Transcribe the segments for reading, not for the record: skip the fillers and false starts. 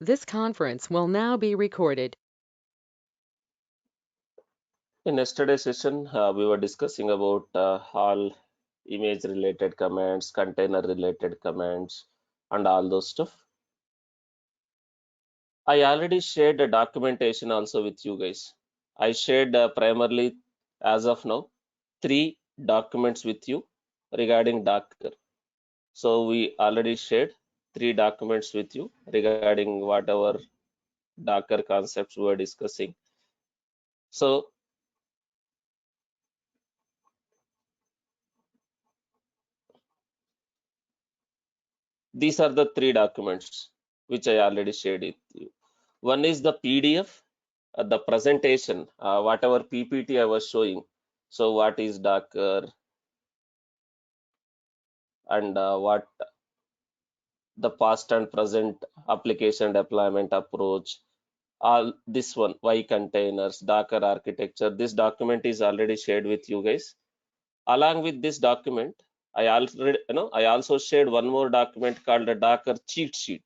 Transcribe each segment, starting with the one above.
This conference will now be recorded. In yesterday's session, we were discussing about all image related commands, container related commands, and all those stuff. I already shared the documentation also with you guys. I shared primarily, as of now, 3 documents with you regarding Docker. So we already shared 3 documents with you regarding whatever Docker concepts we were discussing. So these are the 3 documents which I already shared with you. One is the PDF, the presentation, whatever PPT I was showing. So what is Docker and what the past and present application deployment approach. All this one, why containers, Docker architecture. This document is already shared with you guys. Along with this document, I also shared one more document called a Docker cheat sheet.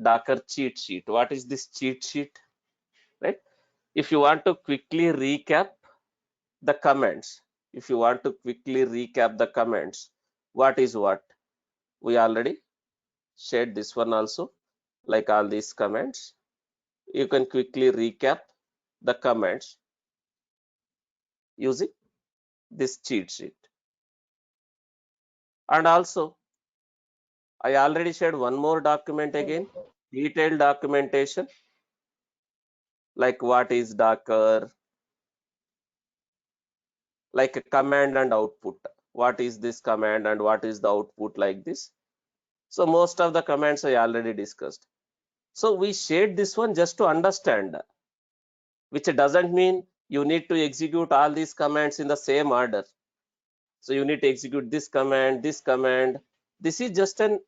Docker cheat sheet. What is this cheat sheet? Right? If you want to quickly recap the comments, what is what? We already shared this one also, like all these comments. You can quickly recap the comments using this cheat sheet. And also, I already shared one more document again, detailed documentation, like what is Docker, like a command and output. What is this command and what is the output, like this. So most of the commands I already discussed. So we shared this one just to understand, which doesn't mean you need to execute all these commands in the same order. So you need to execute this command, this command. This is just an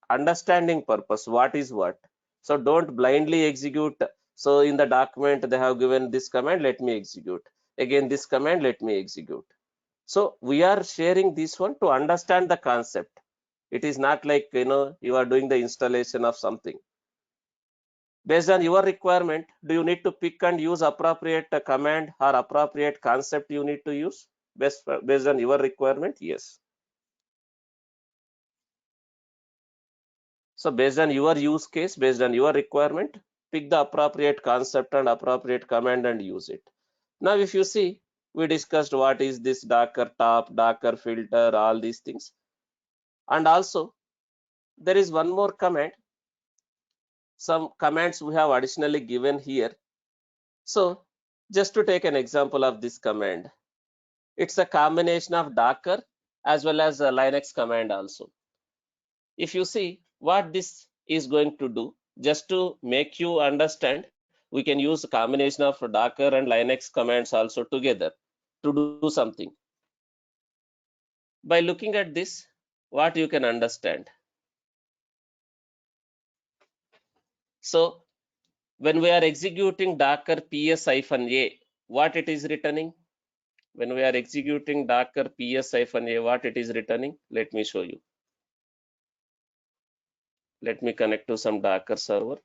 understanding purpose. What is what? So don't blindly execute. So in the document, they have given this command, let me execute. Again, this command, let me execute. So we are sharing this one to understand the concept. It is not like, you are doing the installation of something. Based on your requirement, do you need to pick and use appropriate command or appropriate concept you need to use? Based on your requirement? Yes. So based on your use case, based on your requirement, pick the appropriate concept and appropriate command and use it. Now, if you see, we discussed what is this Docker top, Docker filter, all these things. And also, there is one more command. Some commands we have additionally given here. So just to take an example of this command, it's a combination of Docker as well as a Linux command also. If you see what this is going to do, just to make you understand, we can use a combination of Docker and Linux commands also together to do something. By looking at this, what you can understand. So when we are executing Docker ps-a, what it is returning? When we are executing Docker ps-a, what it is returning? Let me show you. Let me connect to some Docker server.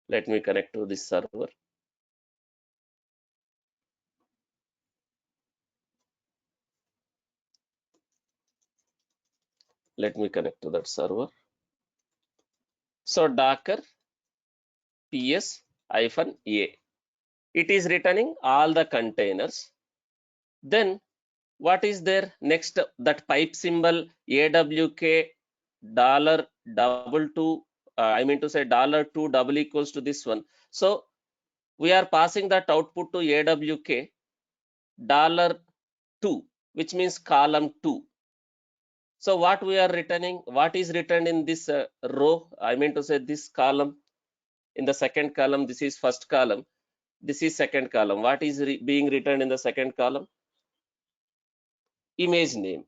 Let me connect to this server. Let me connect to that server. So Docker ps-a, it is returning all the containers. Then what is there next? That pipe symbol awk $2, I mean to say $2 double equals to this one. So we are passing that output to awk $2, which means column 2. So what we are returning, what is returned in this row, I mean to say this column. In the second column, this is first column, this is second column. What is being returned in the second column? Image name.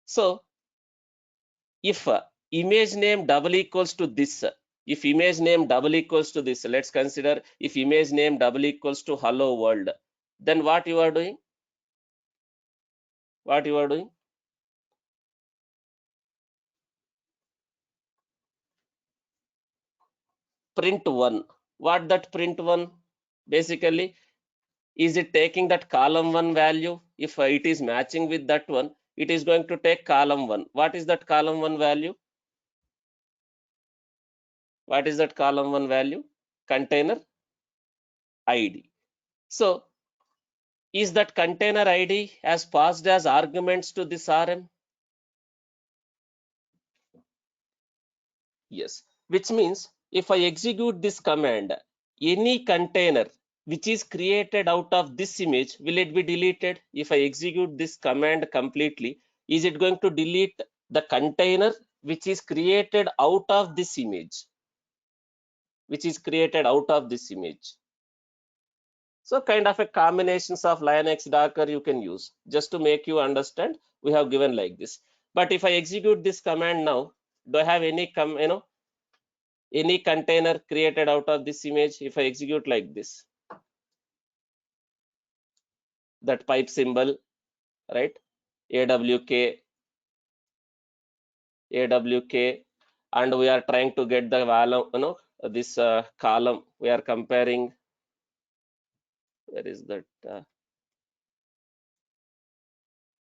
So if image name double equals to this, if image name double equals to this, let's consider if image name double equals to hello world, then what you are doing? What you are doing? print 1. What that print 1? Basically, is it taking that column 1 value? If it is matching with that one, it is going to take column 1. What is that column 1 value? What is that column 1 value? Container ID. So is that container ID as passed as arguments to this RM? Yes, which means if I execute this command, any container which is created out of this image, will it be deleted? If I execute this command completely, is it going to delete the container which is created out of this image? Which is created out of this image. So kind of a combinations of Linux Docker you can use. Just to make you understand, we have given like this. But if I execute this command now, do I have any any container created out of this image? If I execute like this, that pipe symbol, right? AWK, AWK, and we are trying to get the value, this column. We are comparing. Where is that?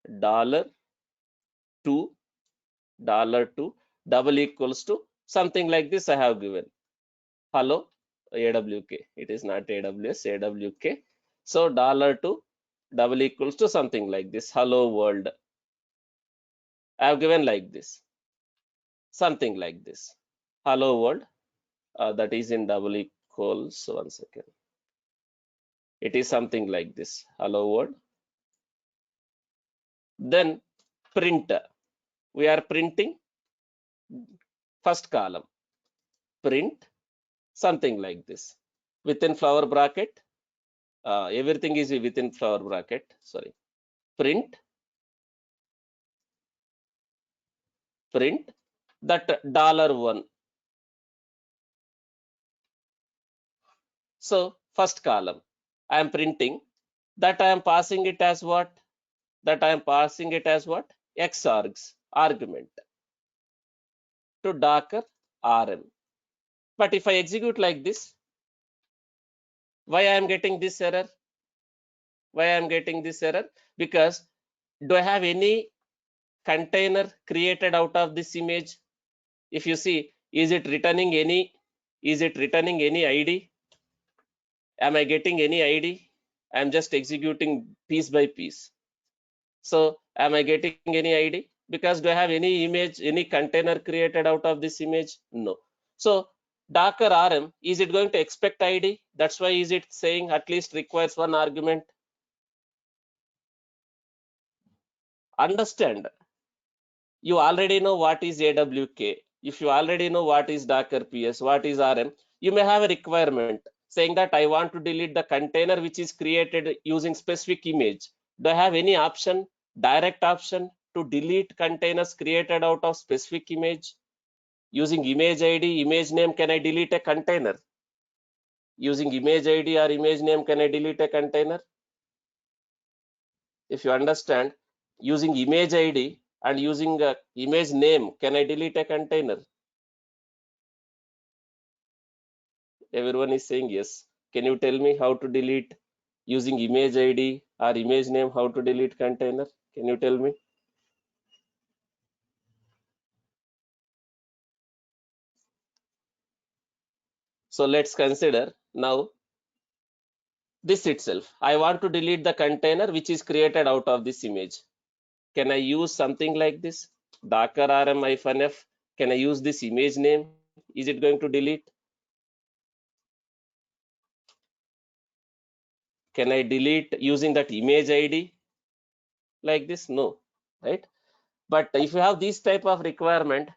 $2, $2, double equals to something like this. I have given hello AWK. It is not AWS, AWK. So $2 double equals to something like this. Hello world. I have given like this, something like this. Hello world. That is in double equals. 1 second. It is something like this. Hello world. Then print. We are printing first column. Print something like this. Within flower bracket. Everything is within flower bracket. Sorry. Print that $1. So first column, I am printing that. I am passing it as what? That I am passing it as what? Xargs argument to Docker RM. But if I execute like this, why I am getting this error? Why I am getting this error? Because do I have any container created out of this image? If you see, is it returning any? Is it returning any ID? Am I getting any ID? I'm just executing piece by piece. So am I getting any ID? Because do I have any image, any container created out of this image? No. So Docker RM, is it going to expect ID? That's why is it saying at least requires one argument? Understand, you already know what is AWK. If you already know what is Docker PS, what is RM, you may have a requirement saying that I want to delete the container which is created using specific image. Do I have any option, direct option to delete containers created out of specific image? Using image ID, image name, can I delete a container? Using image ID or image name, can I delete a container? If you understand, using image ID and using image name, can I delete a container? Everyone is saying yes. Can you tell me how to delete using image ID or image name, how to delete container? Can you tell me? So let's consider now this itself. I want to delete the container which is created out of this image. Can I use something like this? Docker rm-f. Can I use this image name? Is it going to delete? Can I delete using that image ID like this? No, right? But if you have this type of requirement,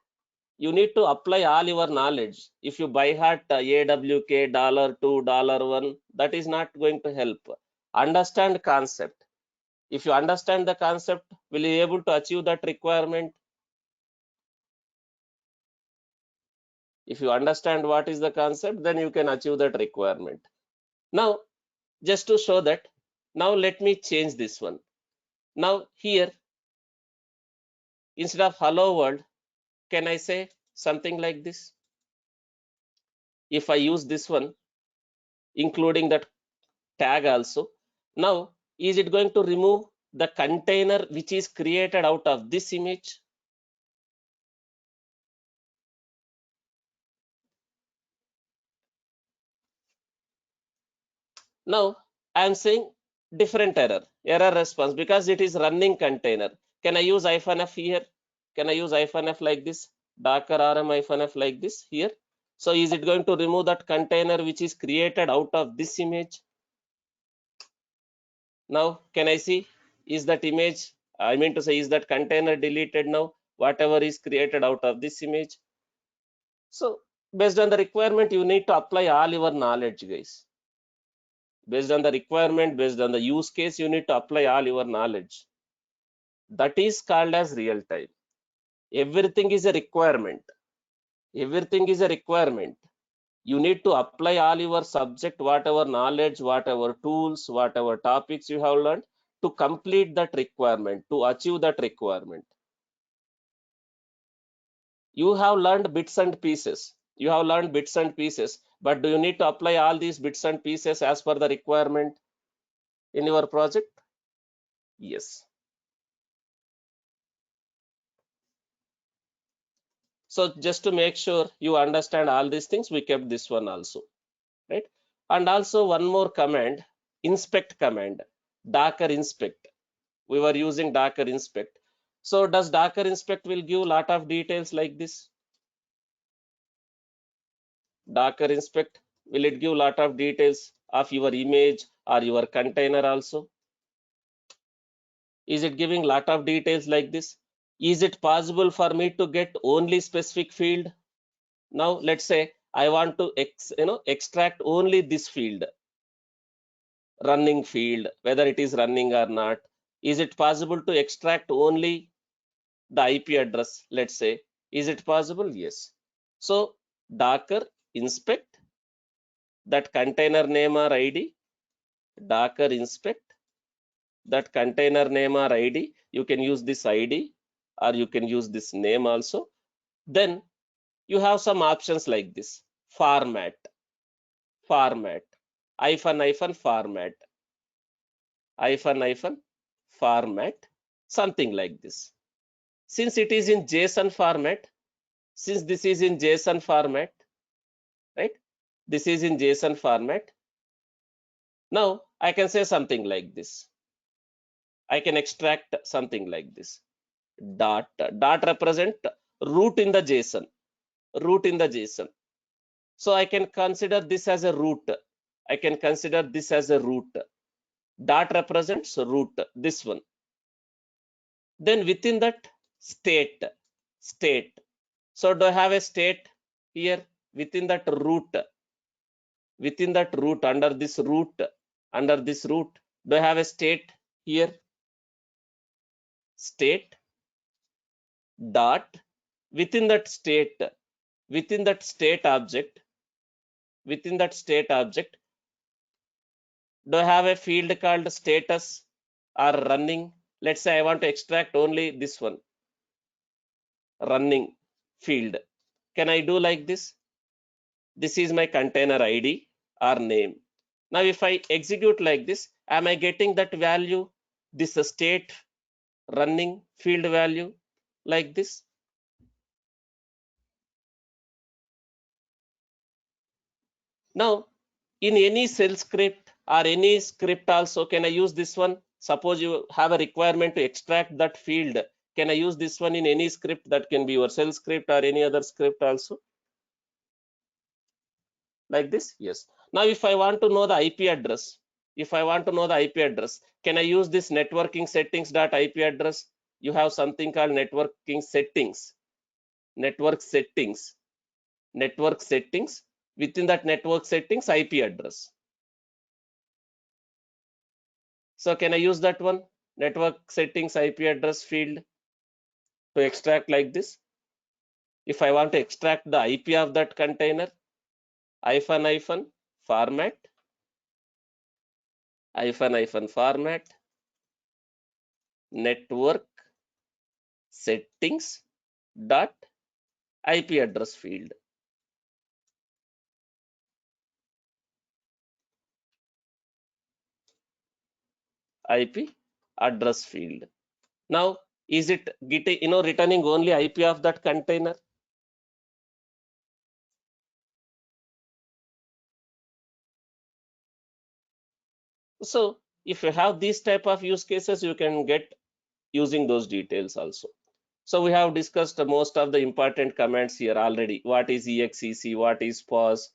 you need to apply all your knowledge. If you by heart AWK $2, $1, that is not going to help. Understand concept. If you understand the concept, will you be able to achieve that requirement? If you understand what is the concept, then you can achieve that requirement. Now, just to show that, now let me change this one. Now here, instead of hello world, can I say something like this? If I use this one, including that tag also, now is it going to remove the container which is created out of this image? Now I am saying different error response, because it is running container. Can I use -f here? Can I use -f like this? Docker rm -f like this here. So is it going to remove that container which is created out of this image? Now can I see, is that image, I mean to say, is that container deleted now? Whatever is created out of this image. So based on the requirement, you need to apply all your knowledge, guys. Based on the requirement, based on the use case, you need to apply all your knowledge. That is called as real time. Everything is a requirement. Everything is a requirement. You need to apply all your subject, whatever knowledge, whatever tools, whatever topics you have learned to complete that requirement, to achieve that requirement. You have learned bits and pieces. You have learned bits and pieces, but do you need to apply all these bits and pieces as per the requirement in your project? Yes. So just to make sure you understand all these things, we kept this one also, right? And also one more command, inspect command, docker inspect. We were using docker inspect. So does docker inspect will give lot of details like this? Docker inspect, will it give lot of details of your image or your container also? Is it giving lot of details like this? Is it possible for me to get only specific field? Now let's say I want to extract only this field, running field, whether it is running or not. Is it possible to extract only the IP address? Let's say, is it possible? Yes. So docker inspect that container name or ID, docker inspect that container name or ID. You can use this ID or you can use this name also. Then you have some options like this: format, format, hyphen format, hyphen format, something like this. Since it is in JSON format, since this is in JSON format, right? This is in JSON format. Now I can say something like this. I can extract something like this. Dot represent root in the JSON, root in the JSON. So I can consider this as a root. I can consider this as a root. Dot represents root, this one. Then within that, state, state. So do I have a state here within that root? Within that root, under this root, do I have a state here? State dot within that state, within that state object, within that state object, do I have a field called status or running? Let's say I want to extract only this one, running field. Can I do like this? This is my container ID or name. Now if I execute like this, am I getting that value, this state running field value like this? Now in any shell script or any script also, can I use this one? Suppose you have a requirement to extract that field. Can I use this one in any script? That can be your shell script or any other script also. Like this? Yes. Now if I want to know the IP address, if I want to know the IP address, can I use this networking settings dot IP address? You have something called networking settings, network settings, network settings. Within that network settings, IP address. So can I use that one, network settings IP address field, to extract like this? If I want to extract the IP of that container, hyphen format, hyphen format, network settings dot IP address field. IP address field. Now, is it getting, returning only IP of that container? So if you have these type of use cases, you can get using those details also. So we have discussed most of the important commands here already. What is exec, what is pause,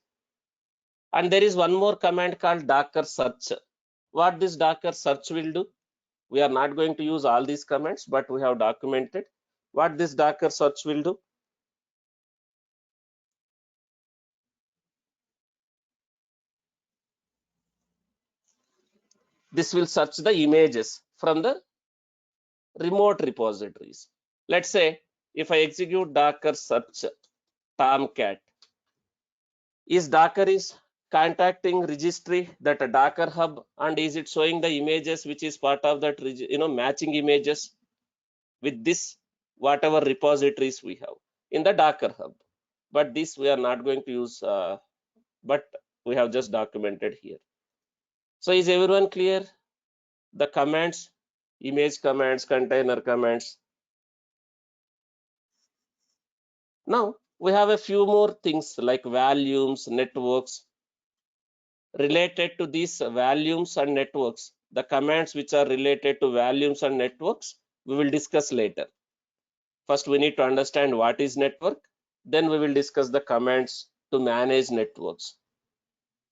and there is one more command called docker search. What this docker search will do? We are not going to use all these commands, but we have documented what this docker search will do. This will search the images from the remote repositories. Let's say if I execute docker search tomcat, is docker is contacting registry that a docker hub, and is it showing the images which is part of that matching images with this whatever repositories we have in the docker hub. But this we are not going to use, but we have just documented here. So is everyone clear? The commands, image commands, container commands. Now we have a few more things like volumes, networks. Related to these volumes and networks, the commands which are related to volumes and networks, we will discuss later. First, we need to understand what is network. Then we will discuss the commands to manage networks.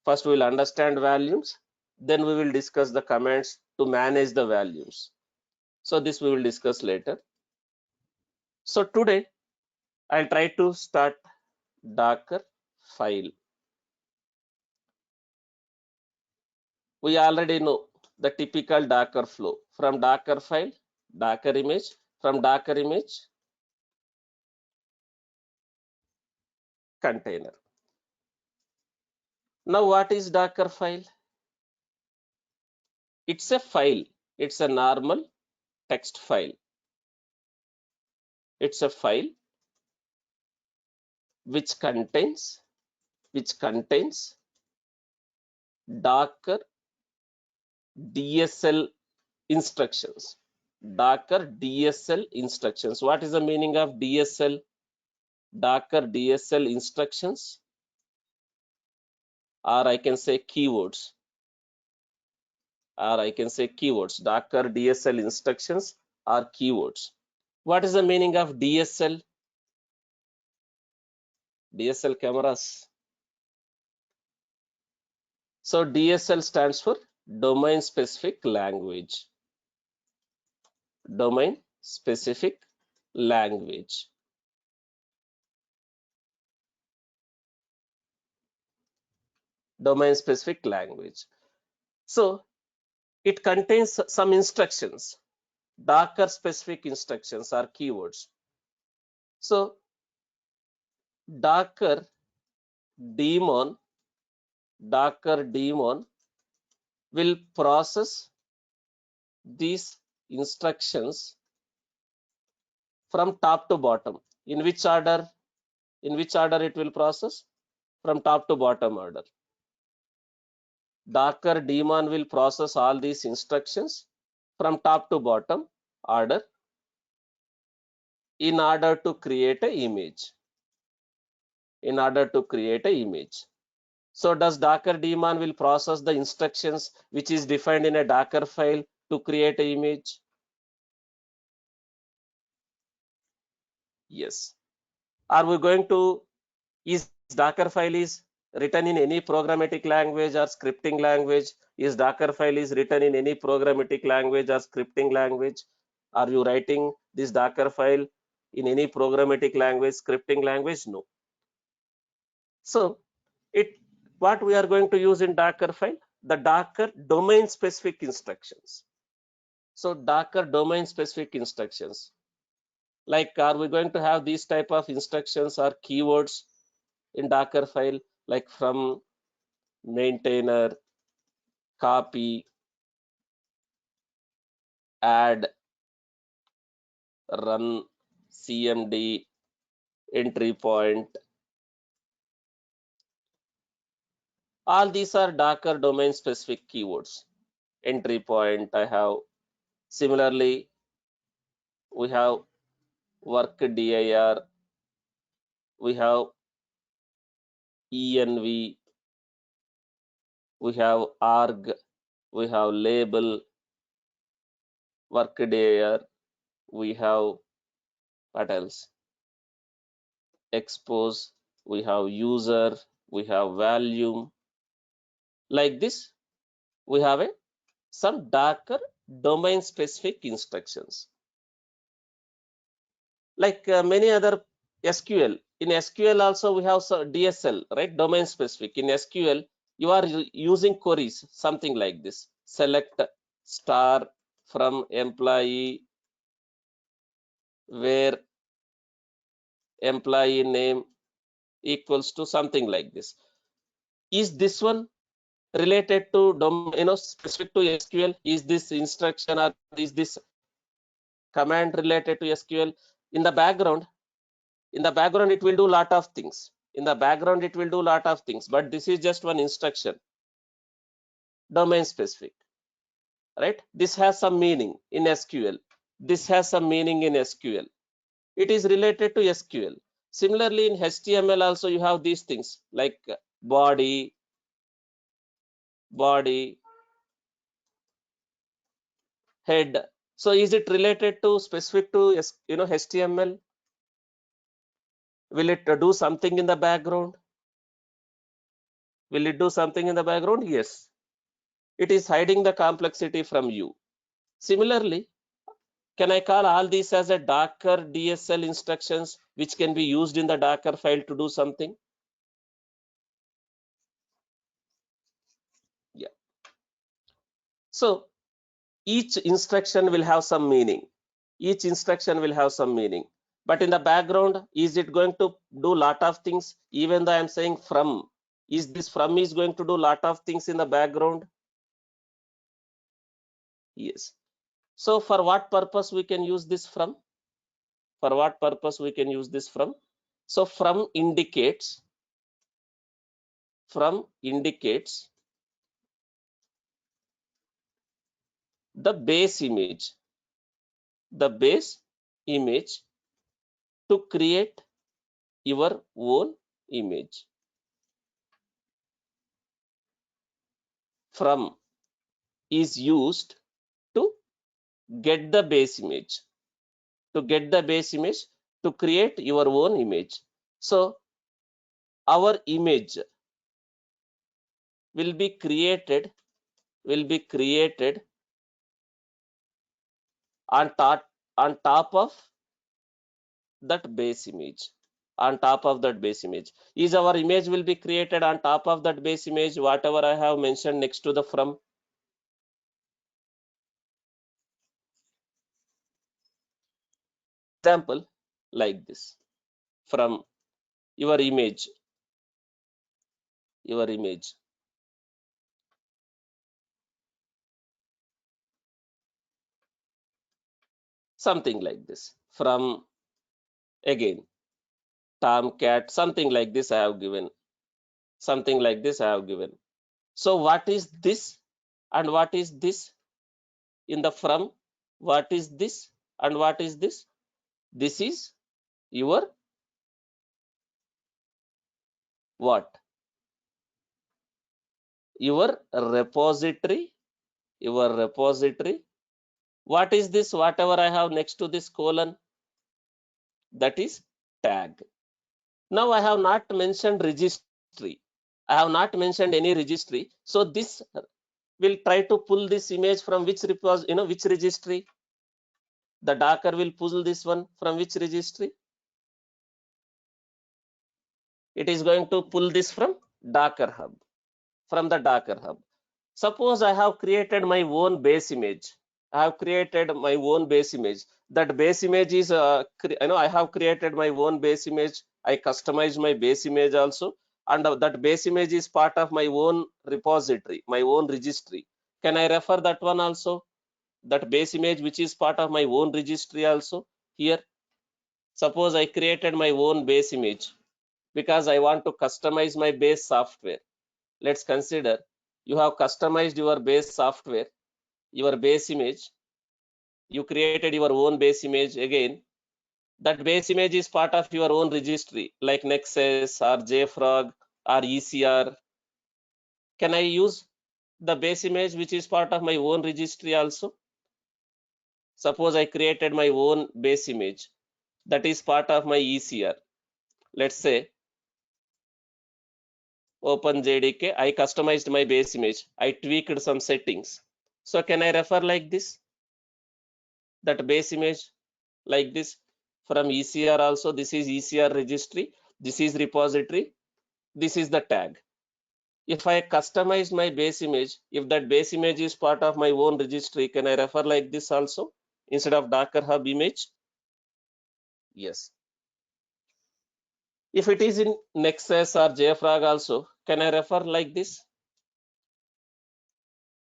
First, we will understand volumes. Then we will discuss the commands to manage the volumes. So this we will discuss later. So today, I'll try to start Docker file. We already know the typical Docker flow from Docker file, Docker image, from Docker image, container. Now, what is Docker file? It's a file. It's a normal text file. It's a file which contains Docker DSL instructions. Docker DSL instructions. What is the meaning of DSL? Docker DSL instructions, or I can say keywords. Docker DSL instructions are keywords. What is the meaning of DSL? DSL cameras. So DSL stands for domain specific language. Domain specific language. Domain specific language. So it contains some instructions. Docker specific instructions are keywords. So Docker daemon will process these instructions from top to bottom. In which order? It will process? From top to bottom order. Docker daemon will process all these instructions from top to bottom order in order to create an image. So does Docker daemon will process the instructions which is defined in a Docker file to create an image? Yes. Are we going to, is Docker file is written in any programmatic language or scripting language? Is Docker file is written in any programmatic language or scripting language? Are you writing this Docker file in any programmatic language, scripting language? No. So what we are going to use in Docker file? The Docker domain specific instructions. So Docker domain specific instructions. Like, are we going to have these type of instructions or keywords in Docker file, like from maintainer, copy, add, run, cmd, entry point? All these are Docker domain specific keywords. entry point. I have similarly we have work dir, we have env, we have arg, we have label, work dir, we have what else? Expose, we have user, we have volume. Like this, we have some Docker domain specific instructions. Like many other SQL. In SQL also we have DSL, right? Domain specific. In SQL, you are using queries, something like this. Select star from employee where employee name equals to something like this. Is this one related to specific to SQL? Is this instruction or is this command related to SQL? In the background, it will do lot of things. In the background it will do lot of things, but this is just one instruction, domain specific, right? This has some meaning in SQL. This has some meaning in SQL. It is related to SQL. Similarly, in HTML also you have these things like body, head. So is it related to specific to HTML? Will it do something in the background? Will it do something in the background? Yes. It is hiding the complexity from you. Similarly, can I call all these as a Docker DSL instructions which can be used in the Docker file to do something? Yeah. So each instruction will have some meaning. Each instruction will have some meaning. But in the background, is it going to do lot of things? Even though I'm saying from, is this from is going to do lot of things in the background? Yes. So for what purpose we can use this from? For what purpose we can use this from? So from indicates the base image to create your own image. From is used to get the base image, to create your own image. So our image will be created on top of that base image. Is our image will be created on top of that base image, whatever I have mentioned next to the from. Example like this, from your image, something like this, from again tomcat, something like this I have given, So what is this and what is this in the from? What is this and what is this? This is your what? Your repository. What is this? Whatever I have next to this colon, that is tag. Now I have not mentioned registry. I have not mentioned any registry. So this will try to pull this image from which which registry? The Docker will pull this one from which registry? It is going to pull this from Docker Hub, from the Docker Hub. Suppose I have created my own base image. That base image is, I have created my own base image. I customize my base image also. And that base image is part of my own repository, my own registry. Can I refer that one also? That base image which is part of my own registry also here. Suppose I created my own base image because I want to customize my base software. Let's consider you have customized your base software. your base image, you created your own base image again. That base image is part of your own registry like Nexus or JFrog or ECR. Can I use the base image which is part of my own registry also? Suppose I created my own base image that is part of my ECR. Let's say OpenJDK, I customized my base image. I tweaked some settings. So can I refer like this? That base image like this from ECR also. This is ECR registry. This is repository. This is the tag. If I customize my base image, if that base image is part of my own registry, can I refer like this also instead of Docker Hub image? Yes. If it is in Nexus or JFrog also, can I refer like this?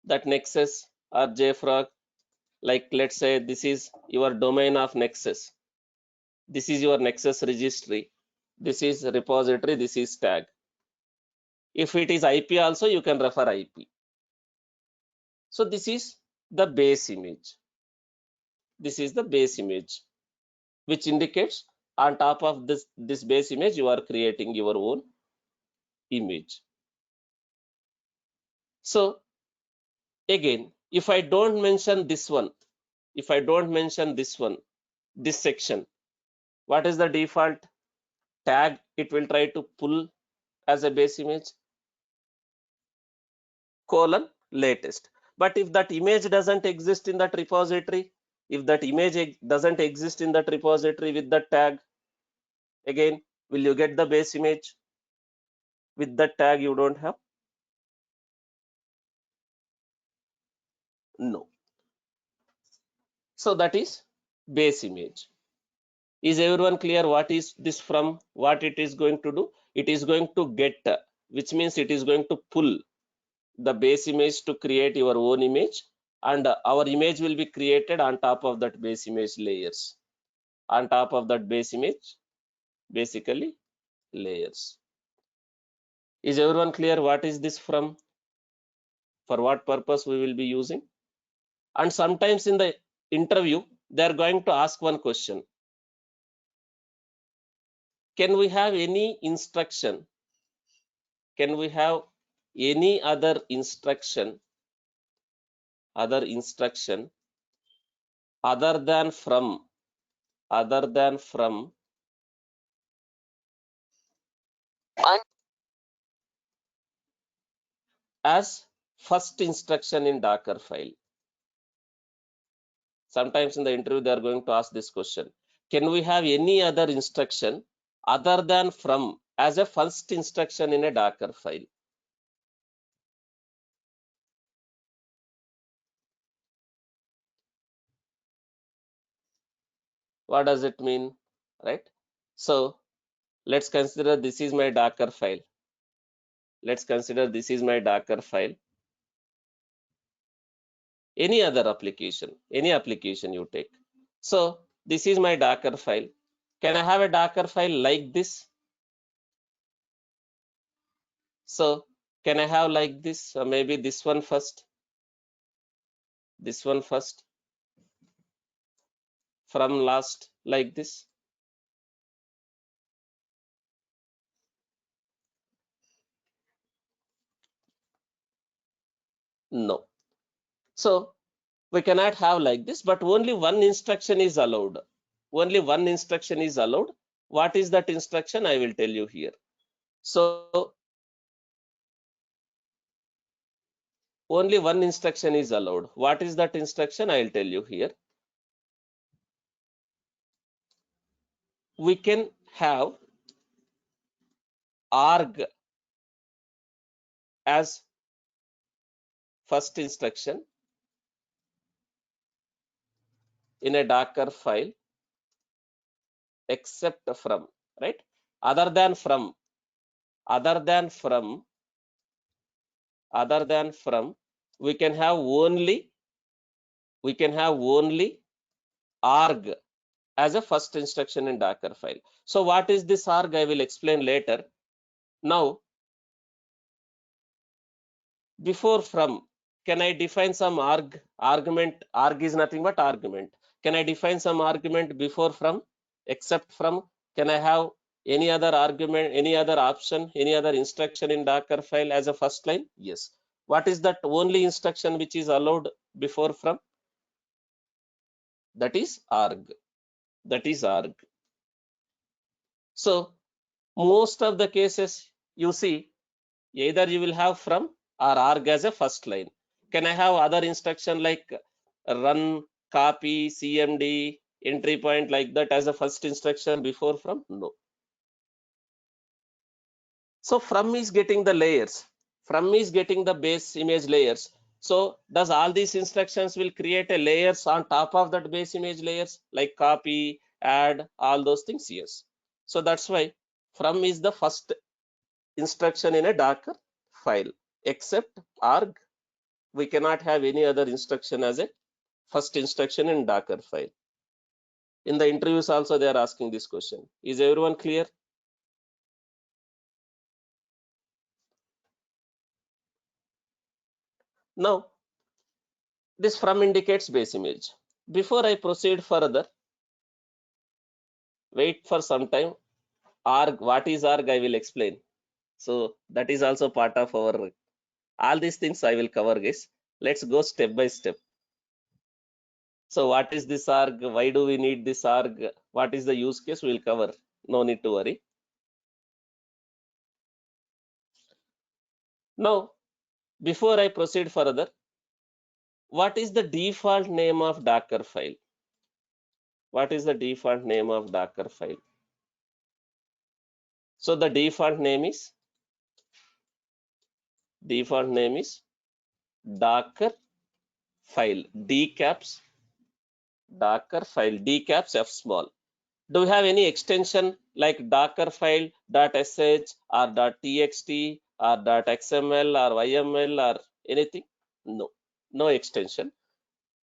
That Nexus or JFrog, like let's say this is your domain of Nexus. This is your Nexus registry. This is repository. This is tag. If it is IP also, you can refer IP. So this is the base image. This is the base image, which indicates on top of this base image, you are creating your own image. So again, if I don't mention this one, if I don't mention this one, this section, what is the default tag it will try to pull as a base image? Colon latest. But if that image doesn't exist in that repository, if that image doesn't exist in that repository with that tag, again, will you get the base image with that tag you don't have? No. So that is base image. Is everyone clear what is this from? What it is going to do? It is going to get, which means it is going to pull the base image to create your own image, and our image will be created on top of that base image layers. On top of that base image, basically layers. Is everyone clear what is this from? For what purpose we will be using? And sometimes in the interview, they are going to ask one question. Can we have any instruction? Can we have any other instruction other than from as first instruction in Docker file? Sometimes in the interview they are going to ask this question. Can we have any other instruction other than from as a first instruction in a Docker file? What does it mean, right? So let's consider this is my Docker file. Let's consider this is my Docker file. Any other application, any application you take. So this is my Docker file. Can I have a Docker file like this? So can I have like this, or maybe this one first, from last, like this? No. So we cannot have like this, but only one instruction is allowed. Only one instruction is allowed. What is that instruction? I will tell you here. So only one instruction is allowed. What is that instruction? I will tell you here. We can have arg as first instruction in a Docker file, except from, right? Other than from, we can have only arg as a first instruction in Docker file. So what is this arg? I will explain later. Now, before from, can I define some argument? Arg is nothing but argument. Can I define some argument before from, except from? Can I have any other argument, any other option, any other instruction in Docker file as a first line? Yes. What is that only instruction which is allowed before from? That is arg. That is arg. So most of the cases you see, either you will have from or arg as a first line. Can I have other instruction like run, copy, cmd, entry point like that as a first instruction before from? No. So from is getting the layers. From is getting the base image layers. So does all these instructions will create a layers on top of that base image layers like copy, add, all those things? Yes. So that's why from is the first instruction in a Docker file. Except arg, we cannot have any other instruction as a first instruction in Docker file. In the interviews also they are asking this question. Is everyone clear? Now this from indicates base image. Before I proceed further, wait for some time. Arg, what is arg? I will explain. So that is also part of our, all these things I will cover, guys. Let's go step by step. So what is this arg? Why do we need this arg? What is the use case? We will cover. No need to worry. Now, before I proceed further, what is the default name of Docker file? What is the default name of Docker file? So the default name is Docker file, D caps, Docker file, D caps F small. Do we have any extension like Docker file .sh or .txt or .xml or YML or anything? No, no extension.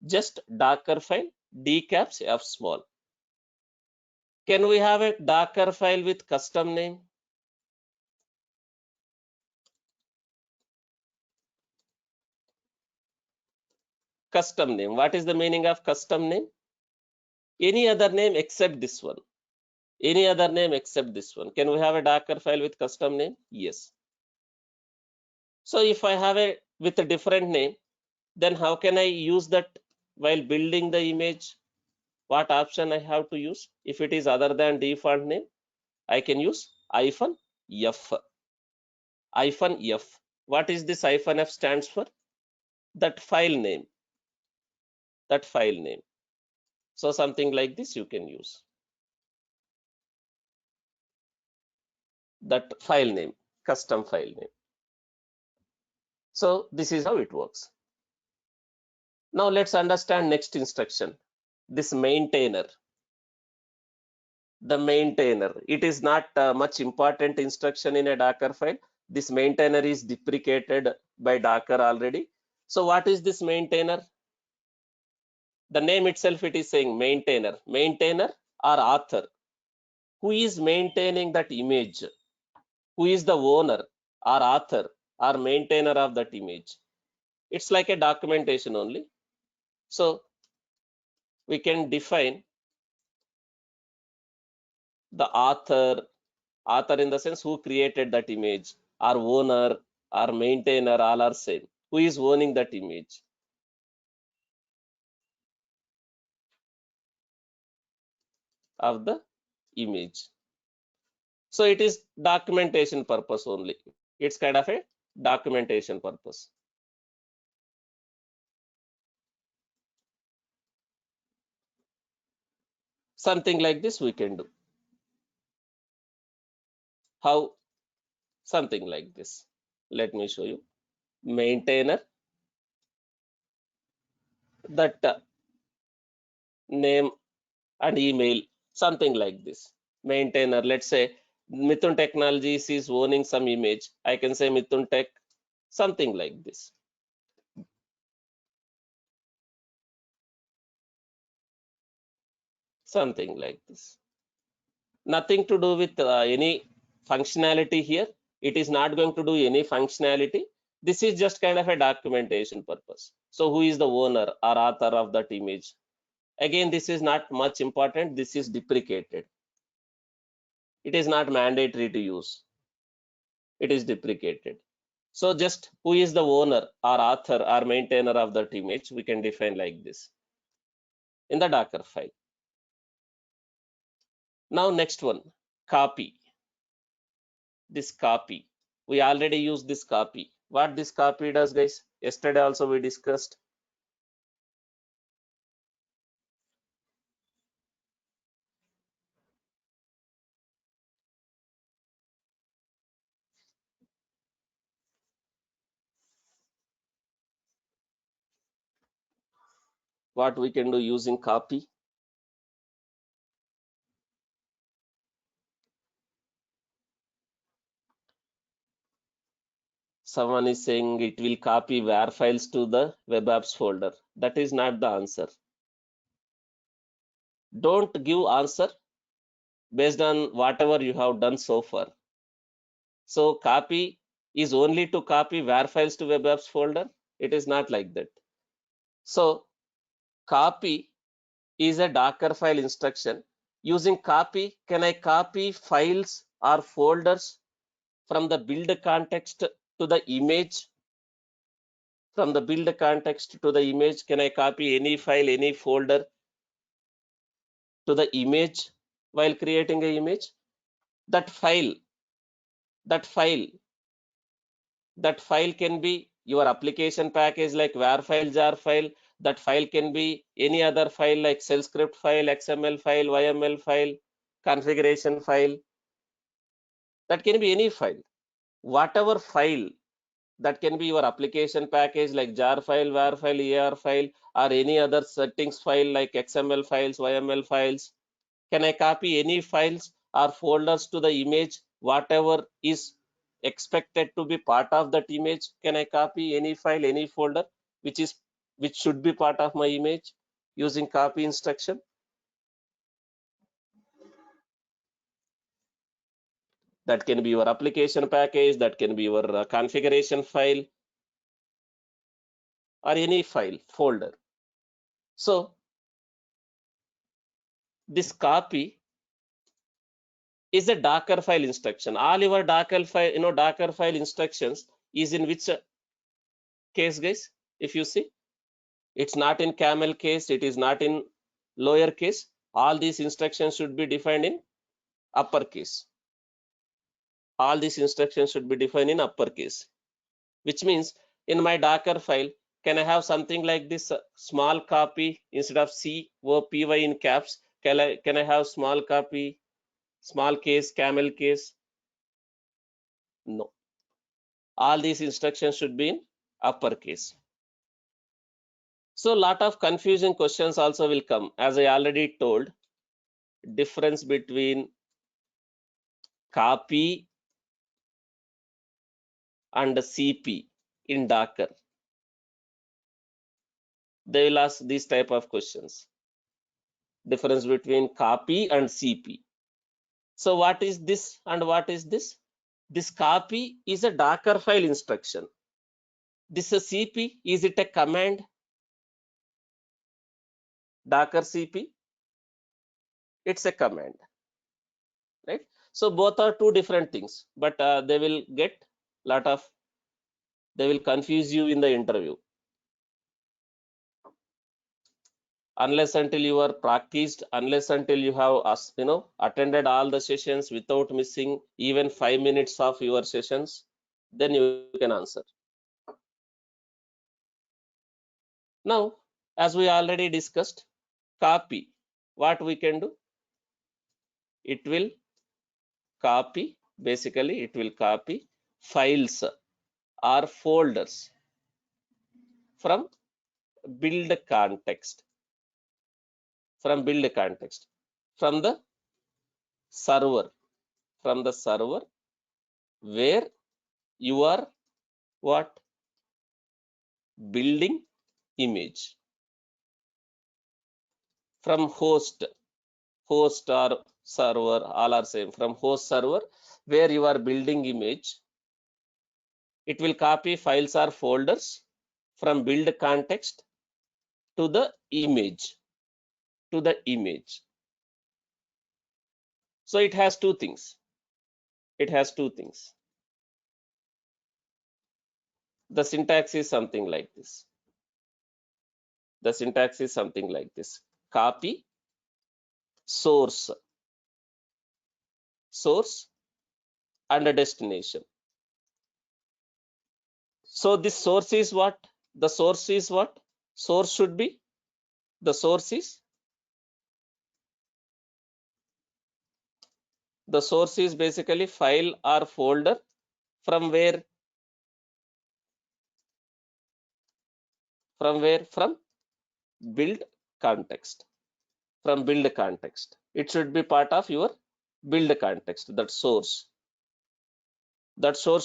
Just Docker file, D caps F small. Can we have a Docker file with custom name? Custom name. What is the meaning of custom name? Any other name except this one. Any other name except this one. Can we have a Docker file with custom name? Yes. So if I have a with a different name, then how can I use that while building the image? What option I have to use? If it is other than default name, I can use -f. -f. What is this -f stands for? That file name. That file name. So something like this you can use. That file name, custom file name. So this is how it works. Now let's understand next instruction. This maintainer. The maintainer. It is not much important instruction in a Docker file. This maintainer is deprecated by Docker already. So what is this maintainer? The name itself it is saying maintainer. Maintainer or author. Who is maintaining that image? Who is the owner or author or maintainer of that image? It's like a documentation only. So we can define the author in the sense who created that image, or owner or maintainer, all are same. Who is owning that image? Of the image. So it is documentation purpose only. It's kind of a documentation purpose. Something like this we can do. How? Something like this. Let me show you. Maintainer, that name and email, something like this. Maintainer, let's say Mithun Technologies is owning some image. I can say Mithun Tech, something like this. Something like this. Nothing to do with any functionality here. It is not going to do any functionality. This is just kind of a documentation purpose. So who is the owner or author of that image? Again, this is not much important. This is deprecated. It is not mandatory to use. It is deprecated. So just who is the owner or author or maintainer of that image, we can define like this in the Docker file. Now next one, copy. This copy. We already used this copy. What this copy does, guys? Yesterday also we discussed. What we can do using copy. Someone is saying it will copy WAR files to the web apps folder. That is not the answer. Don't give answer based on whatever you have done so far. So copy is only to copy WAR files to web apps folder. It is not like that. So copy is a Docker file instruction. Using copy, can I copy files or folders from the build context to the image? From the build context to the image, can I copy any file, any folder to the image while creating an image? That file, that file, that file can be your application package like WAR file, jar file. That file can be any other file like shell script file, XML file, YML file, configuration file. That can be any file. Whatever file that can be your application package like jar file, WAR file, EAR file, or any other settings file like XML files, YML files. Can I copy any files or folders to the image? Whatever is expected to be part of that image, can I copy any file, any folder which should be part of my image using copy instruction? That can be your application package, that can be your configuration file, or any file folder. So this copy is a Docker file instruction. All your Docker file, Docker file instructions is in which case, guys? If you see, it's not in camel case, it is not in lower case. All these instructions should be defined in uppercase. All these instructions should be defined in uppercase, which means in my Docker file, can I have something like this small copy instead of COPY in caps? Can I have small copy, small case, camel case? No. All these instructions should be in uppercase. So a lot of confusing questions also will come. As I already told, difference between copy and CP in Docker. They will ask these type of questions. Difference between copy and CP. So what is this and what is this? This copy is a Docker file instruction. This is CP, is it a command? Docker CP? It's a command, right? So both are two different things, but they will confuse you in the interview. Unless until you are practiced, unless until you have attended all the sessions without missing even 5 minutes of your sessions, then you can answer. Now, as we already discussed, copy, what we can do? It will copy, basically it will copy files or folders from build context, from the server, where you are what? Building image, from host or server, all are same, from host server where you are building image. It will copy files or folders from build context to the image, So it has two things. The syntax is something like this. Copy source and a destination. So this source is what? Source should be, the source is basically file or folder from where? From build context. It should be part of your build context. That source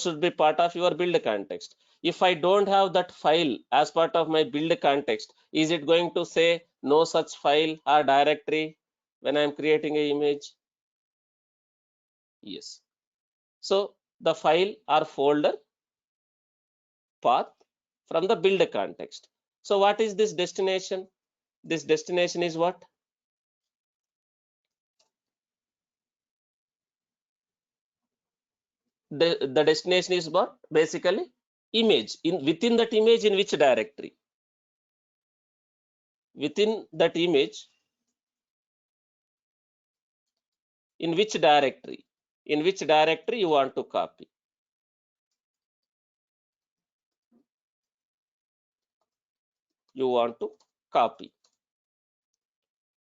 should be part of your build context. If I don't have that file as part of my build context, is it going to say no such file or directory when I'm creating an image? Yes. So the file or folder path from the build context. So what is this destination? This destination is what? The destination is what? Basically image. Within that image, in which directory? Within that image, in which directory? In which directory you want to copy? You want to copy.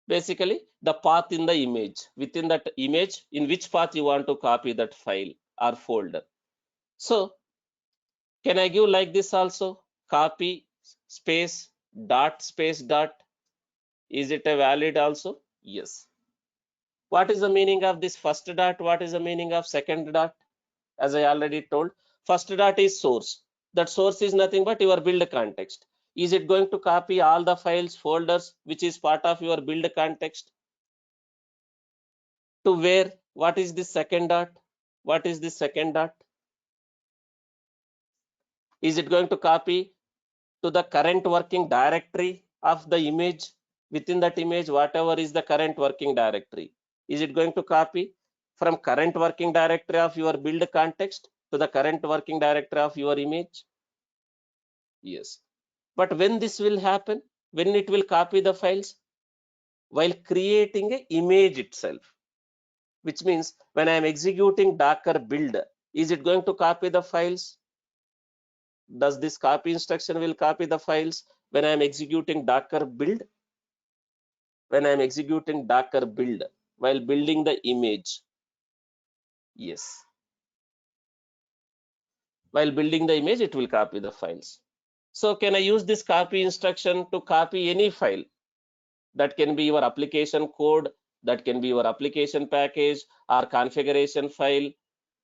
Basically, the path in the image. Within that image, in which path you want to copy that file or folder. So, can I give like this also? Copy space dot space dot. Is it a valid also? Yes. What is the meaning of this first dot? What is the meaning of second dot? As I already told, first dot is source. That source is nothing but your build context. Is it going to copy all the files, folders, which is part of your build context? To where? What is this second dot? Is it going to copy to the current working directory of the image? Within that image, whatever is the current working directory, is it going to copy from current working directory of your build context to the current working directory of your image? Yes. But when this will happen? When it will copy the files? While creating an image itself. Which means when I am executing docker build, is it going to copy the files? Does this copy instruction will copy the files when I am executing docker build? When I am executing docker build while building the image? Yes. While building the image, it will copy the files. So can I use this copy instruction to copy any file? That can be your application code, that can be your application package or configuration file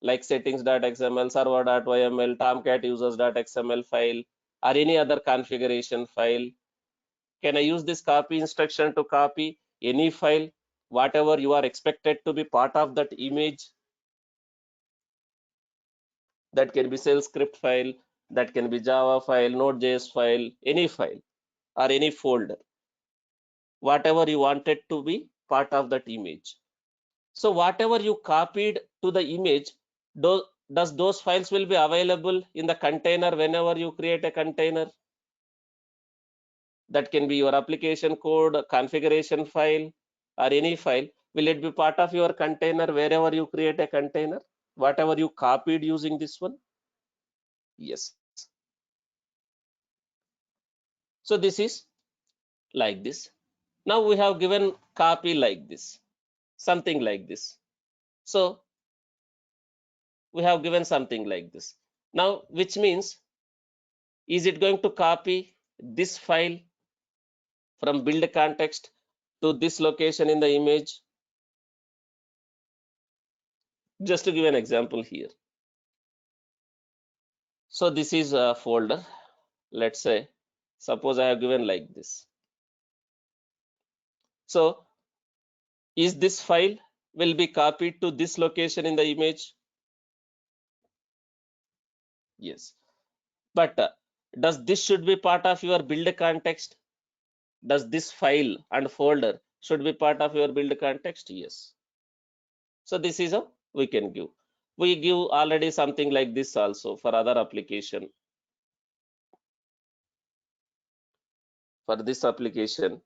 like settings.xml, server.yml, tomcat users.xml file, or any other configuration file. Can I use this copy instruction to copy any file, whatever you are expected to be part of that image? That can be shell script file, that can be Java file, Node.js file, any file or any folder, whatever you wanted to be part of that image. So whatever you copied to the image, does those files will be available in the container whenever you create a container? That can be your application code, configuration file, or any file. Will it be part of your container wherever you create a container? Whatever you copied using this one? Yes. So this is like this. Now we have given copy like this, something like this. So we have given something like this. Now, which means, is it going to copy this file from build context to this location in the image? Just to give an example here. So this is a folder. Let's say, suppose I have given like this. So is this file will be copied to this location in the image? Yes. But does this should be part of your build context? Does this file and folder should be part of your build context? Yes. So this is a we can give. We give already something like this also for other application. For this application,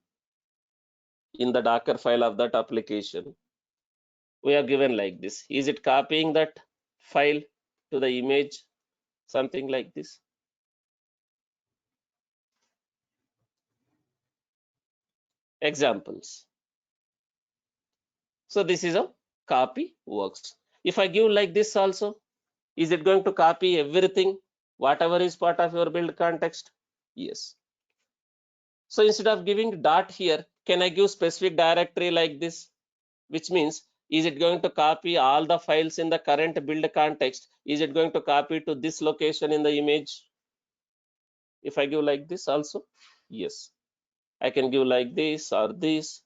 in the Docker file of that application, we are given like this. Is it copying that file to the image? Something like this. Examples. So this is a copy works. If I give like this also, is it going to copy everything, whatever is part of your build context? Yes. So instead of giving dot here, can I give specific directory like this? Which means, is it going to copy all the files in the current build context? Is it going to copy to this location in the image? If I give like this also, yes. I can give like this or this.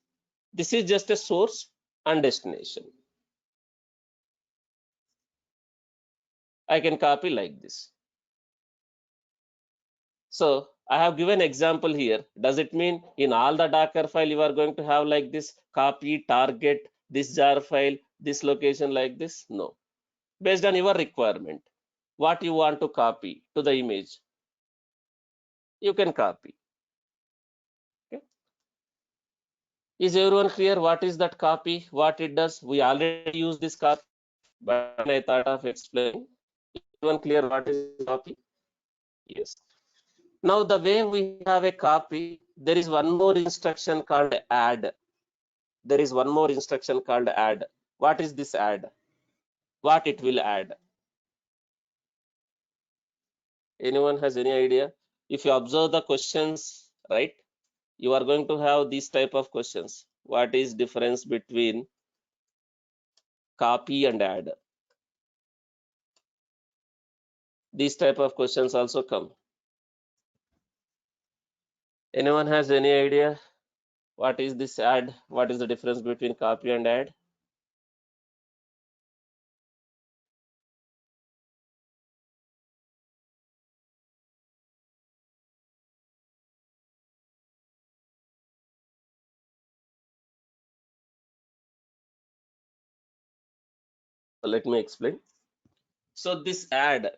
This is just a source and destination. I can copy like this. So I have given example here. Does it mean in all the Docker file you are going to have like this copy, target, this jar file, this location like this? No. Based on your requirement, what you want to copy to the image, you can copy. Okay. Is everyone clear what is that copy, what it does? We already use this copy, but I thought of explaining. Everyone clear what is copy? Yes. Now the way we have a copy, there is one more instruction called add. There is one more instruction called add. What is this add? What it will add? Anyone has any idea? If you observe the questions, right, you are going to have these type of questions. What is difference between copy and add? These type of questions also come. Anyone has any idea? What is this add? What is the difference between copy and add? Let me explain. So this add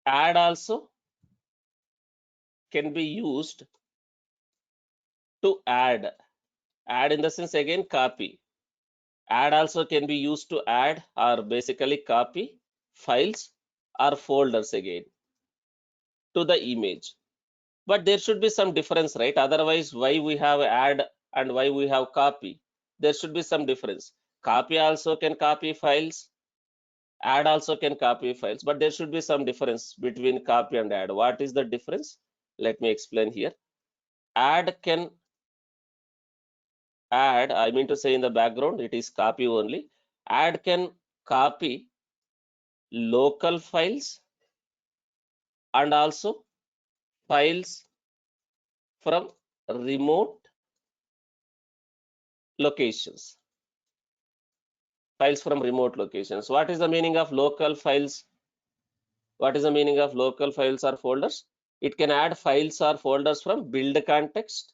also can be used to add in the sense again copy. Add also can be used to add or basically copy files or folders again to the image. But there should be some difference, right? Otherwise, why we have add and why we have copy? There should be some difference. Copy also can copy files, add also can copy files, but there should be some difference between copy and add. What is the difference? Let me explain here. Add can add, I mean to say in the background, it is copy only. Add can copy local files and also files from remote locations. Files from remote locations. What is the meaning of local files? What is the meaning of local files or folders? It can add files or folders from build context,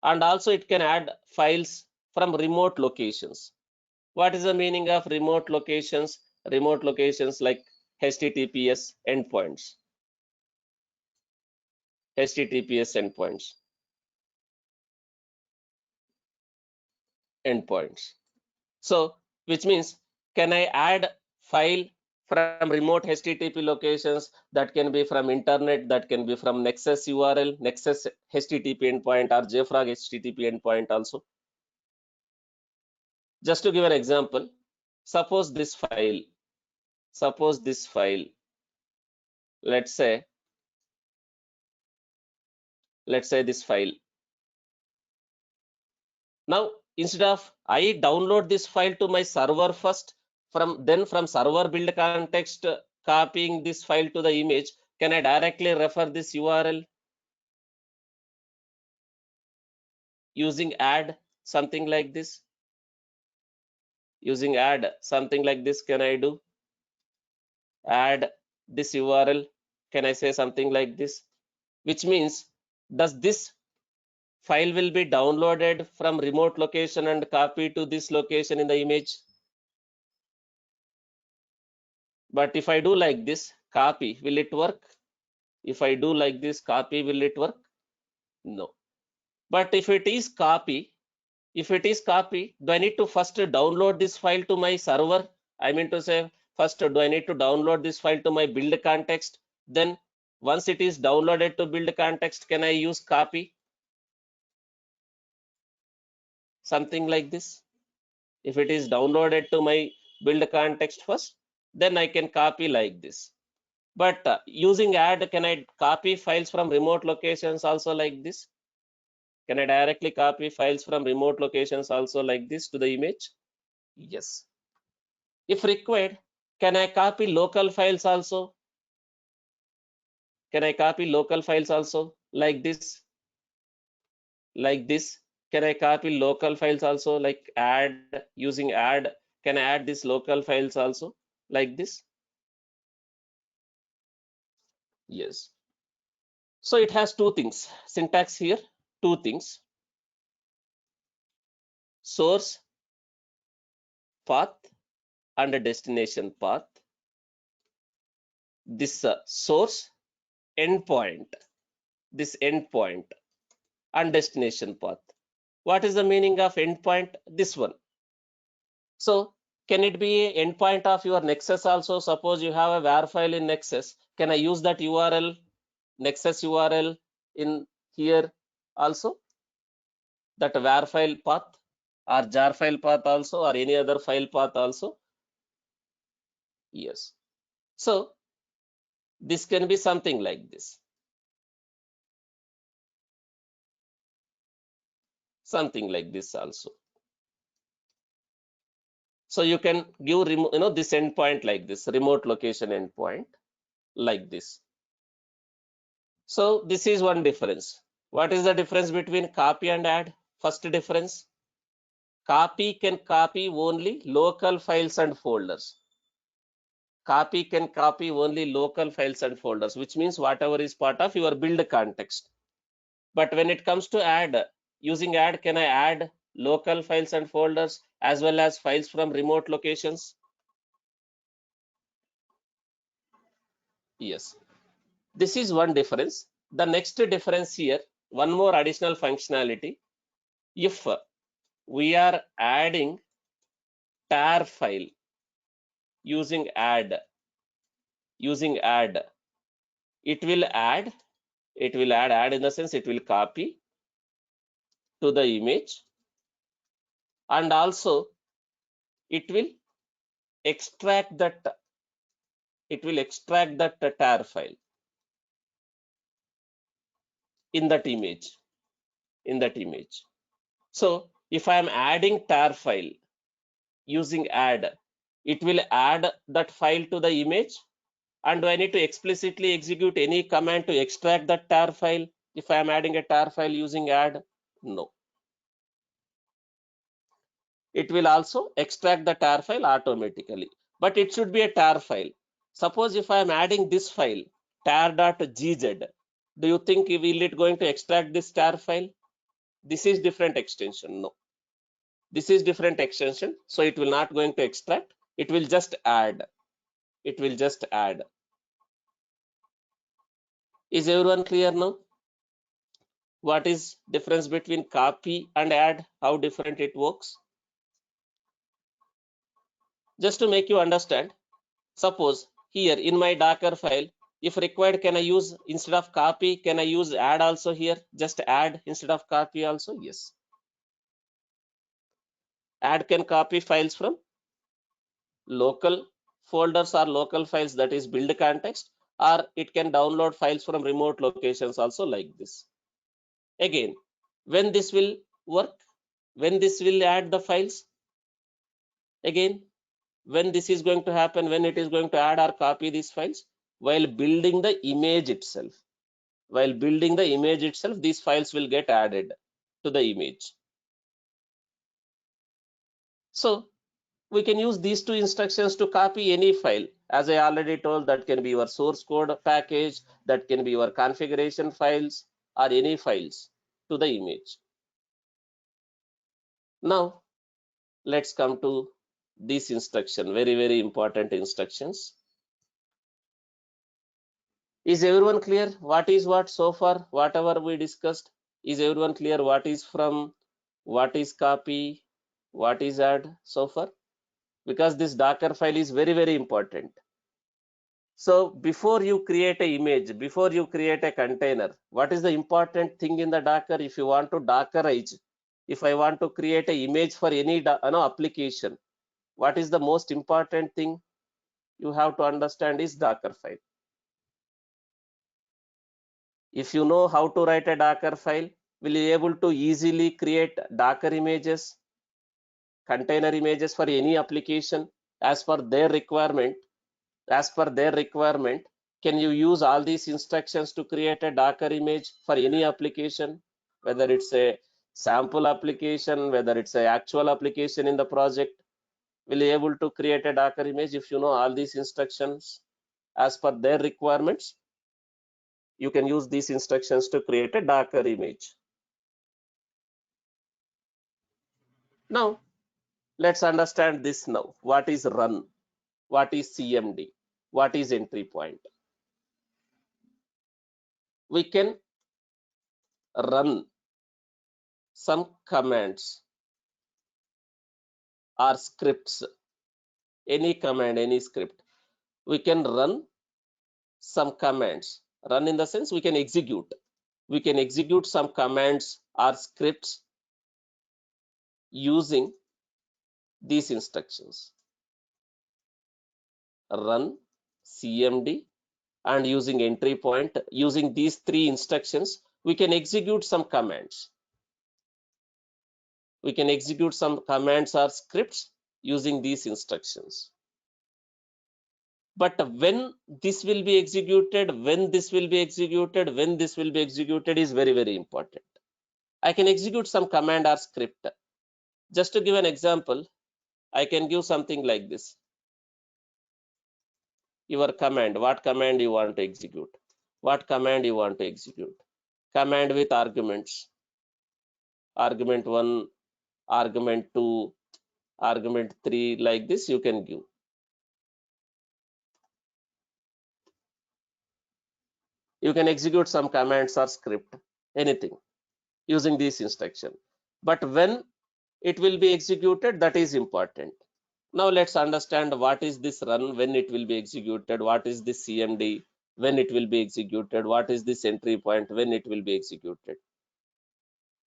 and also it can add files from remote locations. What is the meaning of remote locations? Remote locations like HTTPS endpoints. HTTPS endpoints. So, which means, can I add file from remote HTTP locations that can be from internet, that can be from Nexus URL, Nexus HTTP endpoint or JFrog HTTP endpoint also? Just to give an example, suppose this file, let's say this file. Now, instead of I download this file to my server first, from server build context copying this file to the image, can I directly refer this URL using add, something like this? Using add, something like this can I do? Add this URL. Can I say something like this? Which means, does this file will be downloaded from remote location and copy to this location in the image? But if I do like this, copy, will it work? If I do like this, copy, will it work? No. But if it is copy, do I need to first download this file to my server? I mean to say, first, do I need to download this file to my build context? Then once it is downloaded to build context, can I use copy? Something like this. If it is downloaded to my build context first, then I can copy like this. But using add, can I copy files from remote locations also like this? Can I directly copy files from remote locations also like this to the image? Yes. If required, can I copy local files also? Can I copy local files also like this? Like this. Can I copy local files also like add, using add? Can I add these local files also like this? Yes. So it has two things. Syntax here, two things. Source path and a destination path. This source endpoint, this endpoint and destination path. What is the meaning of endpoint? This one. So can it be endpoint of your Nexus also? Suppose you have a var file in Nexus. Can I use that URL, Nexus URL in here also? That var file path or jar file path also, or any other file path also? Yes. So this can be something like this. Something like this also. So you can give this endpoint like this, remote location endpoint like this. So this is one difference. What is the difference between copy and add? First difference, copy can copy only local files and folders. Copy can copy only local files and folders, which means whatever is part of your build context. But when it comes to add, using add, can I add local files and folders as well as files from remote locations? Yes. This is one difference. The next difference here, one more additional functionality. If we are adding tar file using add, it will add in the sense it will copy to the image, and also it will extract that tar file in that image. So if I am adding tar file using add, it will add that file to the image. And do I need to explicitly execute any command to extract that tar file if I am adding a tar file using add? No. It will also extract the tar file automatically, but it should be a tar file. Suppose if I am adding this file tar.gz, do you think will it going to extract this tar file? This is different extension. No, this is different extension, so it will not going to extract. It will just add. It will just add. Is everyone clear now? What is difference between copy and add? How different it works? Just to make you understand, suppose here in my Docker file, if required, can I use instead of copy, can I use add also here? Just add instead of copy also? Yes. Add can copy files from local folders or local files, that is build context, or it can download files from remote locations also like this. Again, when this will work, when this will add the files, again, when this is going to happen, when it is going to add or copy these files, while building the image itself. While building the image itself, these files will get added to the image. So we can use these two instructions to copy any file. As I already told, that can be your source code package, that can be your configuration files, or any files to the image. Now, let's come to this instruction, very, very important instructions. Is everyone clear what is what so far, whatever we discussed? Is everyone clear what is from, what is copy, what is add so far? Because this Docker file is very, very important. So before you create an image, before you create a container, what is the important thing in the Docker? If you want to Dockerize, if I want to create an image for any application, what is the most important thing you have to understand is Docker file. If you know how to write a Docker file, will you be able to easily create Docker images, container images for any application as per their requirement? As per their requirement, can you use all these instructions to create a Docker image for any application, whether it's a sample application, whether it's an actual application in the project? Will you be able to create a Docker image if you know all these instructions as per their requirements? You can use these instructions to create a Docker image. Now, let's understand this now. What is run? What is CMD? What is entry point? We can run some commands or scripts, any command, any script. We can run some commands. Run in the sense we can execute. We can execute some commands or scripts using these instructions. Run, CMD, and using entry point. Using these three instructions, we can execute some commands. We can execute some commands or scripts using these instructions. But when this will be executed, when this will be executed, when this will be executed is very, very important. I can execute some command or script. Just to give an example, I can give something like this. Your command, what command you want to execute? What command you want to execute? Command with arguments. Argument 1, argument 2, argument 3, like this you can give. You can execute some commands or script, anything, using this instruction. But when it will be executed, that is important. Now let's understand what is this run, when it will be executed, what is this CMD, when it will be executed, what is this entry point, when it will be executed.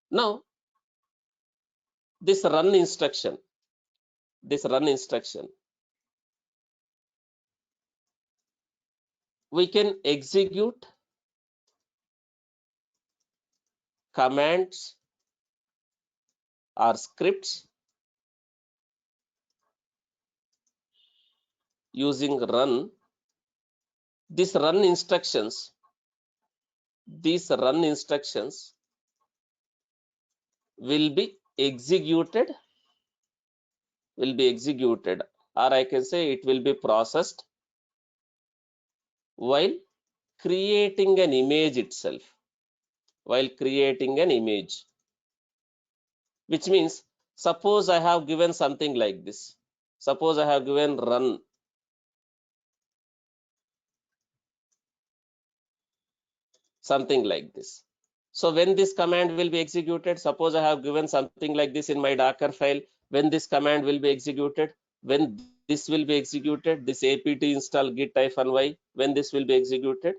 Now, this run instruction, we can execute commands or scripts using run. These run instructions will be executed, or I can say it will be processed while creating an image itself, which means suppose I have given something like this. Suppose I have given run, something like this. So when this command will be executed, suppose I have given something like this in my Docker file, when this command will be executed, when this will be executed, this apt install git-y, when this will be executed,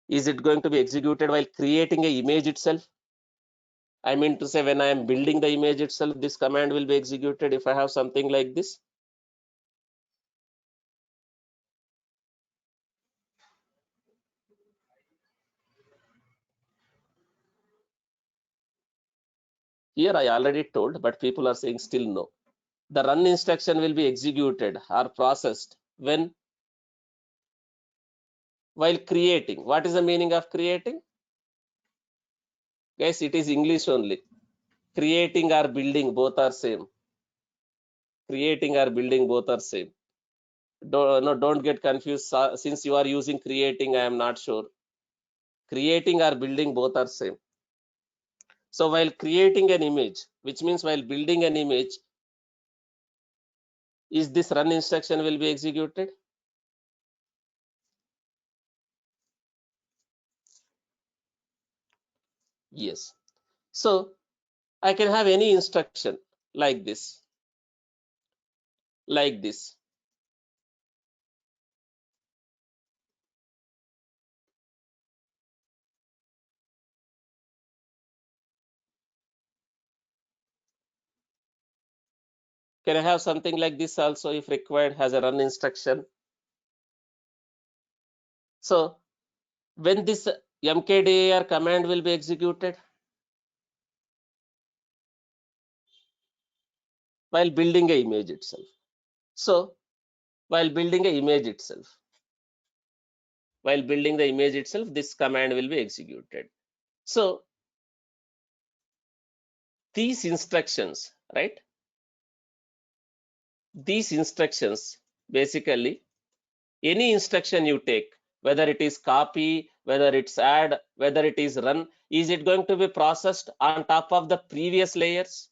is it going to be executed while creating an image itself? I mean to say, when I am building the image itself, this command will be executed if I have something like this. Here I already told, but people are saying still no. The run instruction will be executed or processed when, while creating. What is the meaning of creating? Guys, it is English only. Creating or building both are same. Creating or building both are same. Don't get confused. Since you are using creating, I am not sure. Creating or building both are same. So while creating an image, which means while building an image, is this run instruction will be executed? Yes. So I can have any instruction like this, like this. Can I have something like this also if required as a run instruction? So when this mkdir command will be executed? While building a image itself. So while building a image itself, while building the image itself, this command will be executed. So these instructions, right? These instructions, basically any instruction you take, whether it is copy, whether it's add, whether it is run, is it going to be processed on top of the previous layers?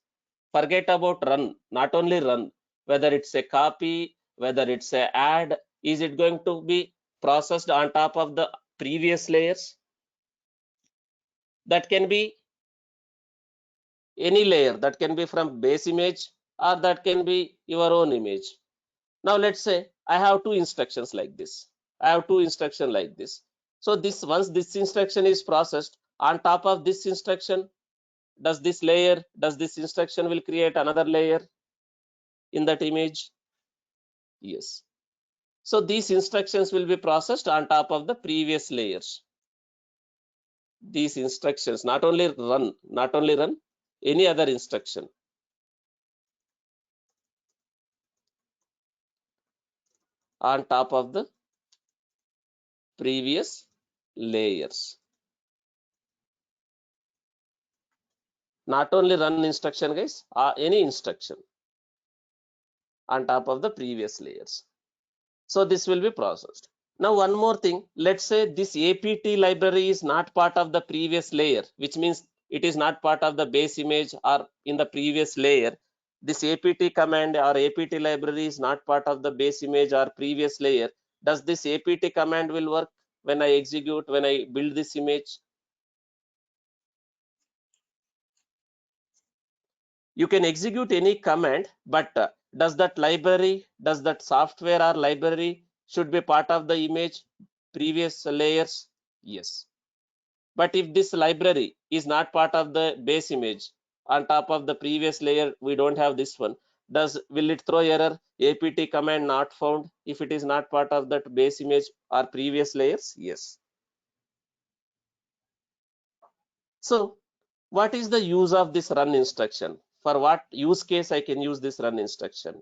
Forget about run, not only run, whether it's a copy, whether it's a add, is it going to be processed on top of the previous layers? That can be any layer, that can be from base image or that can be your own image. Now let's say I have two instructions like this. I have two instructions like this. So this once this instruction is processed, on top of this instruction, does this instruction will create another layer in that image? Yes. So these instructions will be processed on top of the previous layers. These instructions not only run, any other instruction on top of the previous layers. Not only run instruction, guys, any instruction on top of the previous layers. So this will be processed. Now one more thing, let's say this apt library is not part of the previous layer, which means it is not part of the base image or in the previous layer. This apt command or apt library is not part of the base image or previous layer. Does this apt command will work when I execute, when I build this image? You can execute any command, but does that software or library should be part of the image previous layers? Yes. But if this library is not part of the base image, on top of the previous layer, we don't have this one. Will it throw error? Apt command not found if it is not part of that base image or previous layers? Yes. So what is the use of this run instruction? For what use case I can use this run instruction?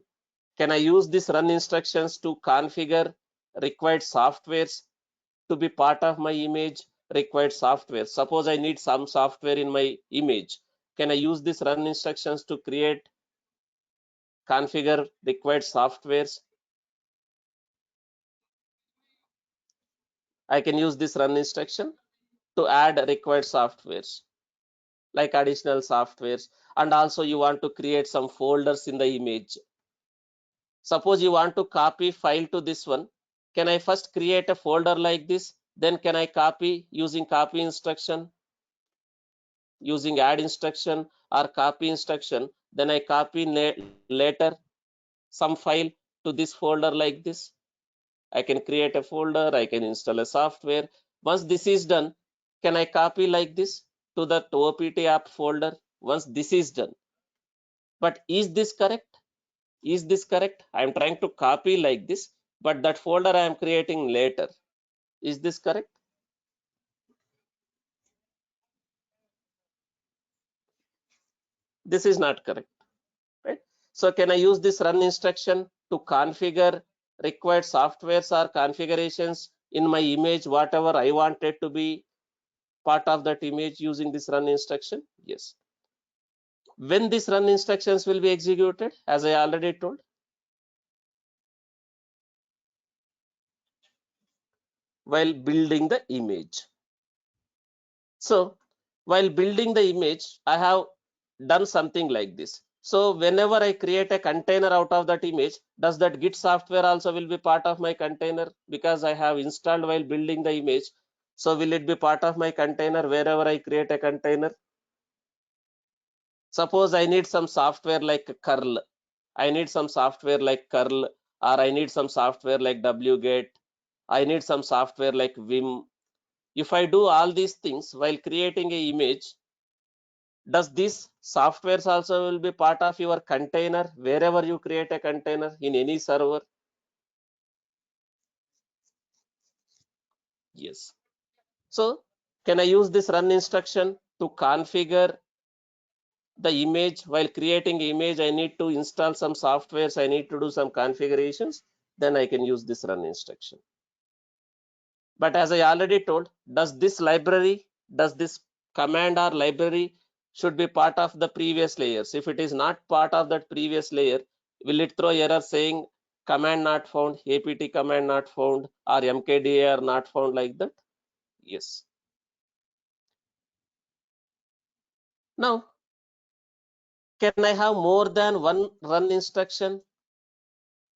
Can I use this run instructions to configure required softwares to be part of my image? Required software. Suppose I need some software in my image. Can I use this run instructions to create, configure required softwares? I can use this run instruction to add required softwares, like additional softwares. And also you want to create some folders in the image. Suppose you want to copy file to this one. Can I first create a folder like this? Then can I copy using copy instruction, using add instruction or copy instruction? Then I copy later some file to this folder like this. I can create a folder, I can install a software. Once this is done, can I copy like this to the OPT app folder? Once this is done. But is this correct? Is this correct? I am trying to copy like this, but that folder I am creating later. Is this correct? This is not correct, right? So can I use this run instruction to configure required softwares or configurations in my image, whatever I wanted to be part of that image using this run instruction? Yes. When this run instructions will be executed, as I already told, while building the image. So while building the image, I have done something like this. So whenever I create a container out of that image, does that Git software also will be part of my container because I have installed while building the image? So will it be part of my container wherever I create a container? Suppose I need some software like curl. I need some software like curl, or I need some software like wget. I need some software like vim. If I do all these things while creating a image, does this softwares also will be part of your container wherever you create a container in any server? Yes. So can I use this run instruction to configure the image? While creating image, I need to install some softwares, I need to do some configurations, then I can use this run instruction. But as I already told, does this library, does this command or library should be part of the previous layers? If it is not part of that previous layer, will it throw error saying command not found, apt command not found, or mkdir not found, like that? Yes. Now, can I have more than one run instruction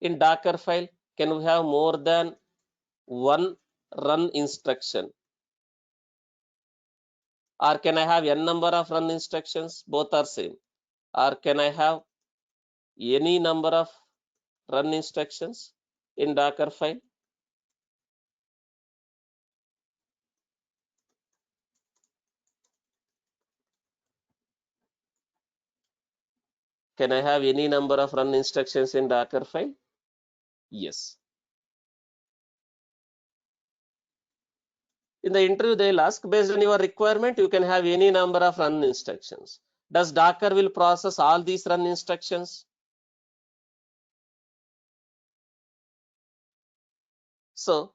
in Docker file? Can we have more than one run instruction? Or can I have n number of run instructions? Both are same. Or can I have any number of run instructions in Docker file? Can I have any number of run instructions in Docker file? Yes. In the interview, they'll ask, based on your requirement, you can have any number of run instructions. Does Docker will process all these run instructions? So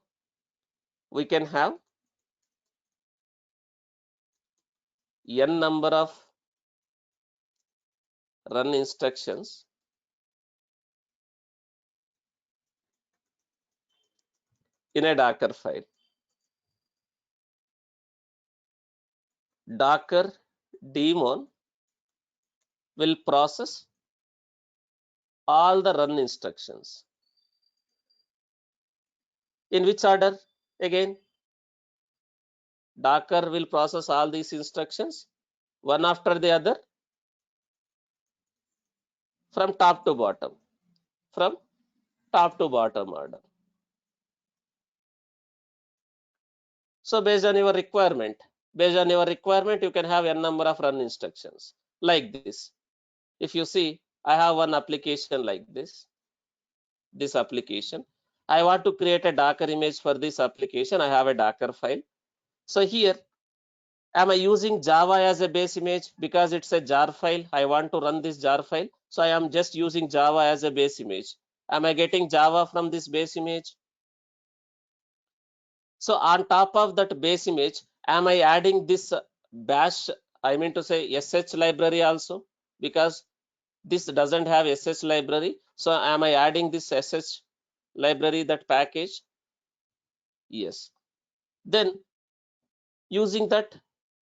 we can have n number of run instructions in a Docker file. Docker daemon will process all the run instructions. In which order? Again, Docker will process all these instructions one after the other from top to bottom, from top to bottom order. So based on your requirement, you can have n number of run instructions like this. If you see, I have one application like this application. I want to create a Docker image for this application. I have a Docker file. So here, am I using Java as a base image? Because it's a jar file, I want to run this jar file. So I am just using Java as a base image. Am I getting Java from this base image? So on top of that base image, am I adding this bash, I mean to say sh library also? Because this doesn't have sh library. So am I adding this sh library, that package? Yes. Then using that,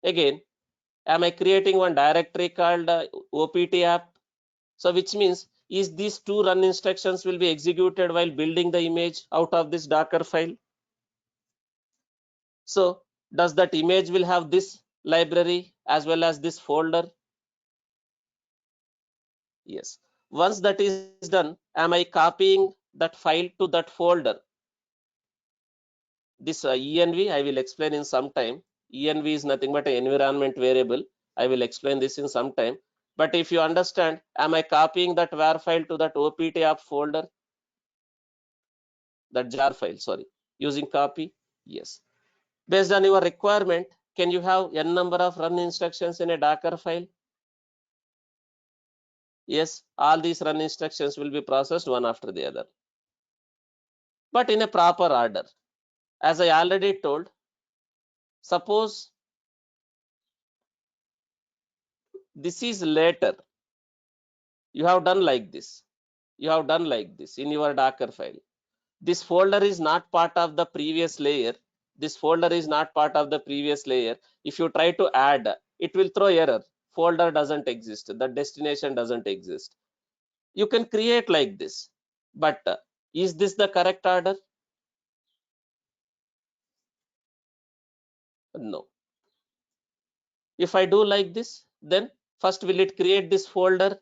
again, am I creating one directory called opt app? So which means, is these two run instructions will be executed while building the image out of this Docker file? So does that image will have this library as well as this folder? Yes. Once that is done, am I copying that file to that folder? This env I will explain in some time. Env is nothing but an environment variable. I will explain this in some time. But if you understand, am I copying that var file to that opt app folder? That jar file, sorry, using copy? Yes. Based on your requirement, can you have n number of run instructions in a Docker file? Yes, all these run instructions will be processed one after the other, but in a proper order. As I already told, suppose this is later, You have done like this. You have done like this in your Docker file. This folder is not part of the previous layer. This folder is not part of the previous layer. If you try to add, it will throw error. Folder doesn't exist. The destination doesn't exist. You can create like this. But is this the correct order? No. If I do like this, then first will it create this folder?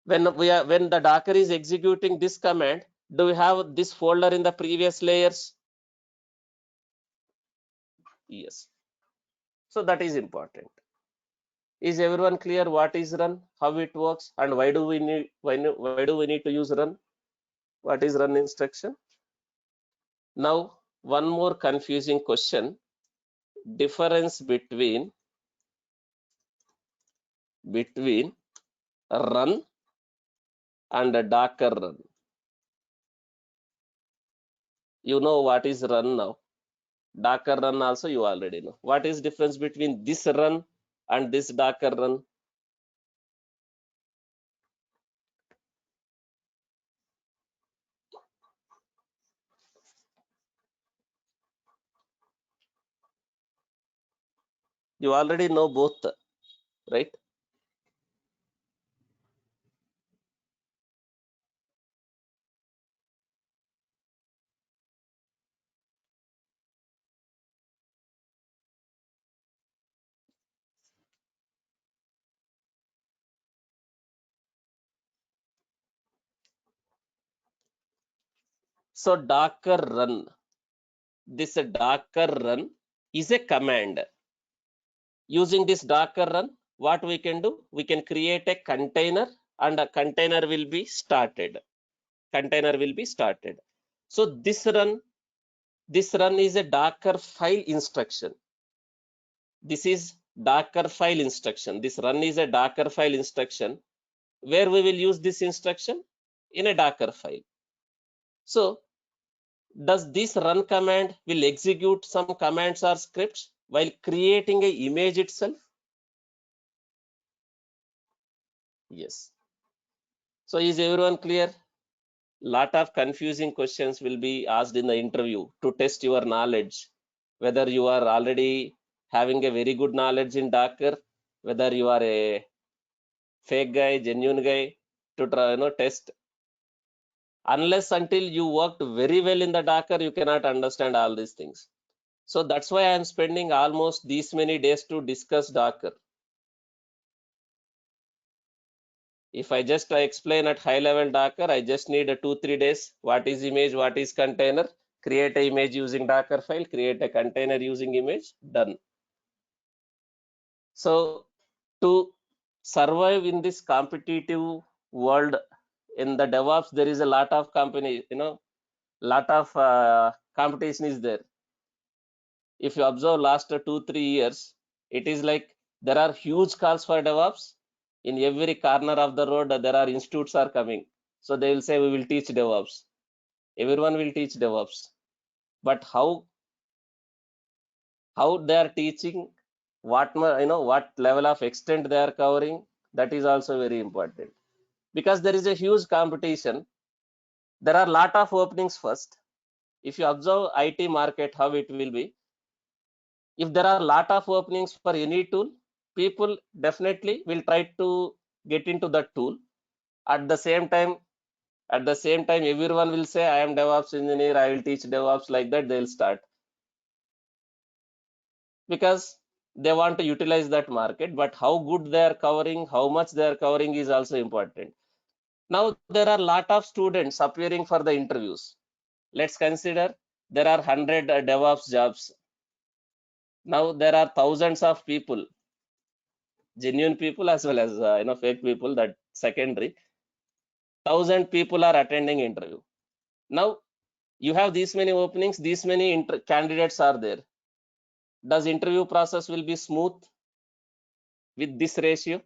When the Docker is executing this command, do we have this folder in the previous layers? Yes. So that is important. Is everyone clear what is run, how it works, and why do we need to use run? What is run instruction? Now one more confusing question: difference between run and a Docker run. You know what is run now. Docker run also you already know. What is difference between this run and this Docker run? You already know both, right? So Docker run, this Docker run is a command. Using this Docker run, what we can do? We can create a container, and a container will be started. Container will be started. So this run is a Docker file instruction. This is Docker file instruction. This run is a Docker file instruction. Where we will use this instruction? In a Docker file. So does this run command will execute some commands or scripts while creating a image itself? Yes. So is everyone clear? Lot of confusing questions will be asked in the interview to test your knowledge, whether you are already having a very good knowledge in Docker, whether you are a fake guy, genuine guy, to try, test. Unless until you worked very well in the Docker, you cannot understand all these things. So that's why I am spending almost these many days to discuss Docker. If I just explain at high level Docker, I just need a 2-3 days. What is image? What is container? Create a image using Docker file, create a container using image, done. So to survive in this competitive world in the DevOps, there is a lot of company, lot of competition is there. If you observe last 2-3 years, it is like there are huge calls for DevOps. In every corner of the road, there are institutes are coming. So they will say, we will teach DevOps. Everyone will teach DevOps. But how they are teaching, what what level of extent they are covering, that is also very important. Because there is a huge competition. There are a lot of openings first. If you observe IT market, how it will be, if there are a lot of openings for any tool, people definitely will try to get into that tool. At the same time, everyone will say, I am DevOps engineer, I will teach DevOps, like that they'll start. Because they want to utilize that market, but how good they are covering, how much they are covering is also important. Now there are a lot of students appearing for the interviews. Let's consider there are 100 DevOps jobs. Now there are thousands of people, genuine people as well as fake people, that secondary. 1,000 people are attending interview. Now you have these many openings, these many candidates are there. Does interview process will be smooth with this ratio?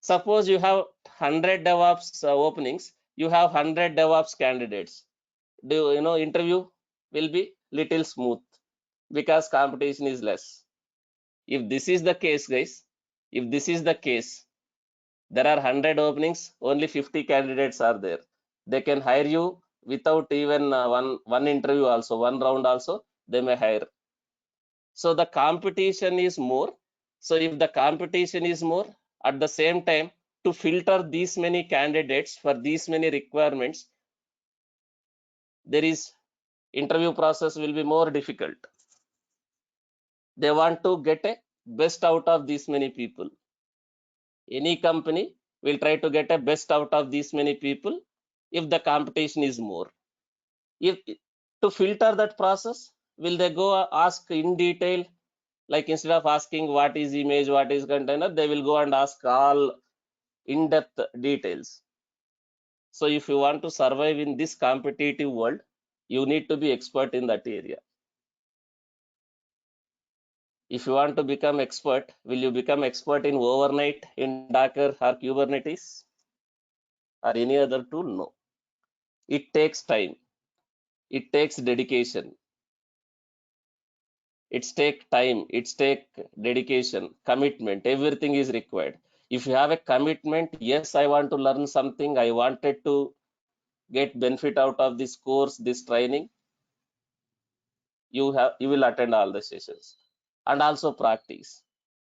Suppose you have 100 DevOps openings, you have 100 DevOps candidates. Do you know interview will be little smooth because competition is less. If this is the case, guys, if this is the case, There are 100 openings, only 50 candidates are there. They can hire you without even one interview also, one round also, they may hire. So the competition is more. So if the competition is more, at the same time, to filter these many candidates for these many requirements, there is interview process will be more difficult. They want to get a best out of these many people. Any company will try to get a best out of these many people if the competition is more. If to filter that process, will they go ask in detail, like instead of asking what is image, what is container, they will go and ask all in-depth details. So if you want to survive in this competitive world, you need to be expert in that area. If you want to become expert, will you become expert in overnight in Docker or Kubernetes or any other tool? No. It takes time. It takes dedication. It's take time. It's take dedication, commitment. Everything is required. If you have a commitment, yes, I want to learn something. I wanted to get benefit out of this course, this training. You will attend all the sessions and also practice.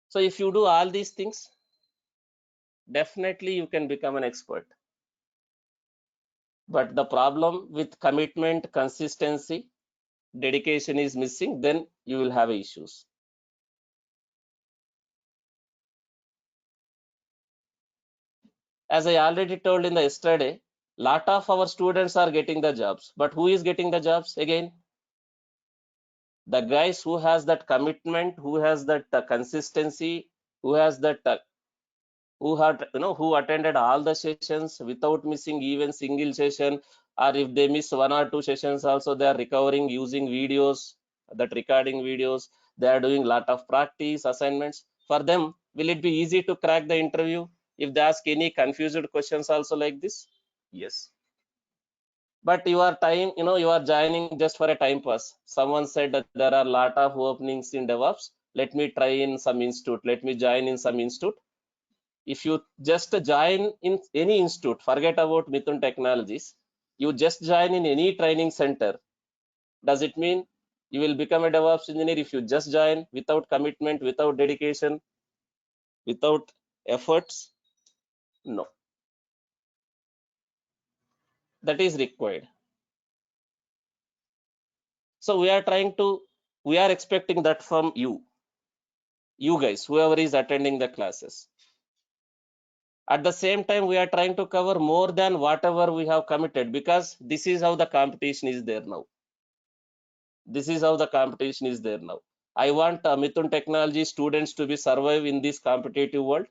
So if you do all these things, definitely you can become an expert. But the problem with commitment, consistency, dedication is missing, then you will have issues. As I already told in the yesterday, lot of our students are getting the jobs, but who is getting the jobs again? The guys who has that commitment, who has that consistency, who has that who had who attended all the sessions without missing even single session, or if they miss one or two sessions also, they are recovering using videos, that recording videos. They are doing lot of practice assignments. For them, will it be easy to crack the interview if they ask any confused questions also like this? Yes. But you are time, you are joining just for a time pass. Someone said that there are a lot of openings in DevOps. Let me try in some institute. Let me join in some institute. If you just join in any institute, forget about Mithun Technologies, you just join in any training center, does it mean you will become a DevOps engineer if you just join without commitment, without dedication, without efforts? No, that is required. So we are expecting that from you guys, whoever is attending the classes. At the same time, we are trying to cover more than whatever we have committed, because this is how the competition is there now. This is how the competition is there now. I want Mithun Technology students to be survive in this competitive world.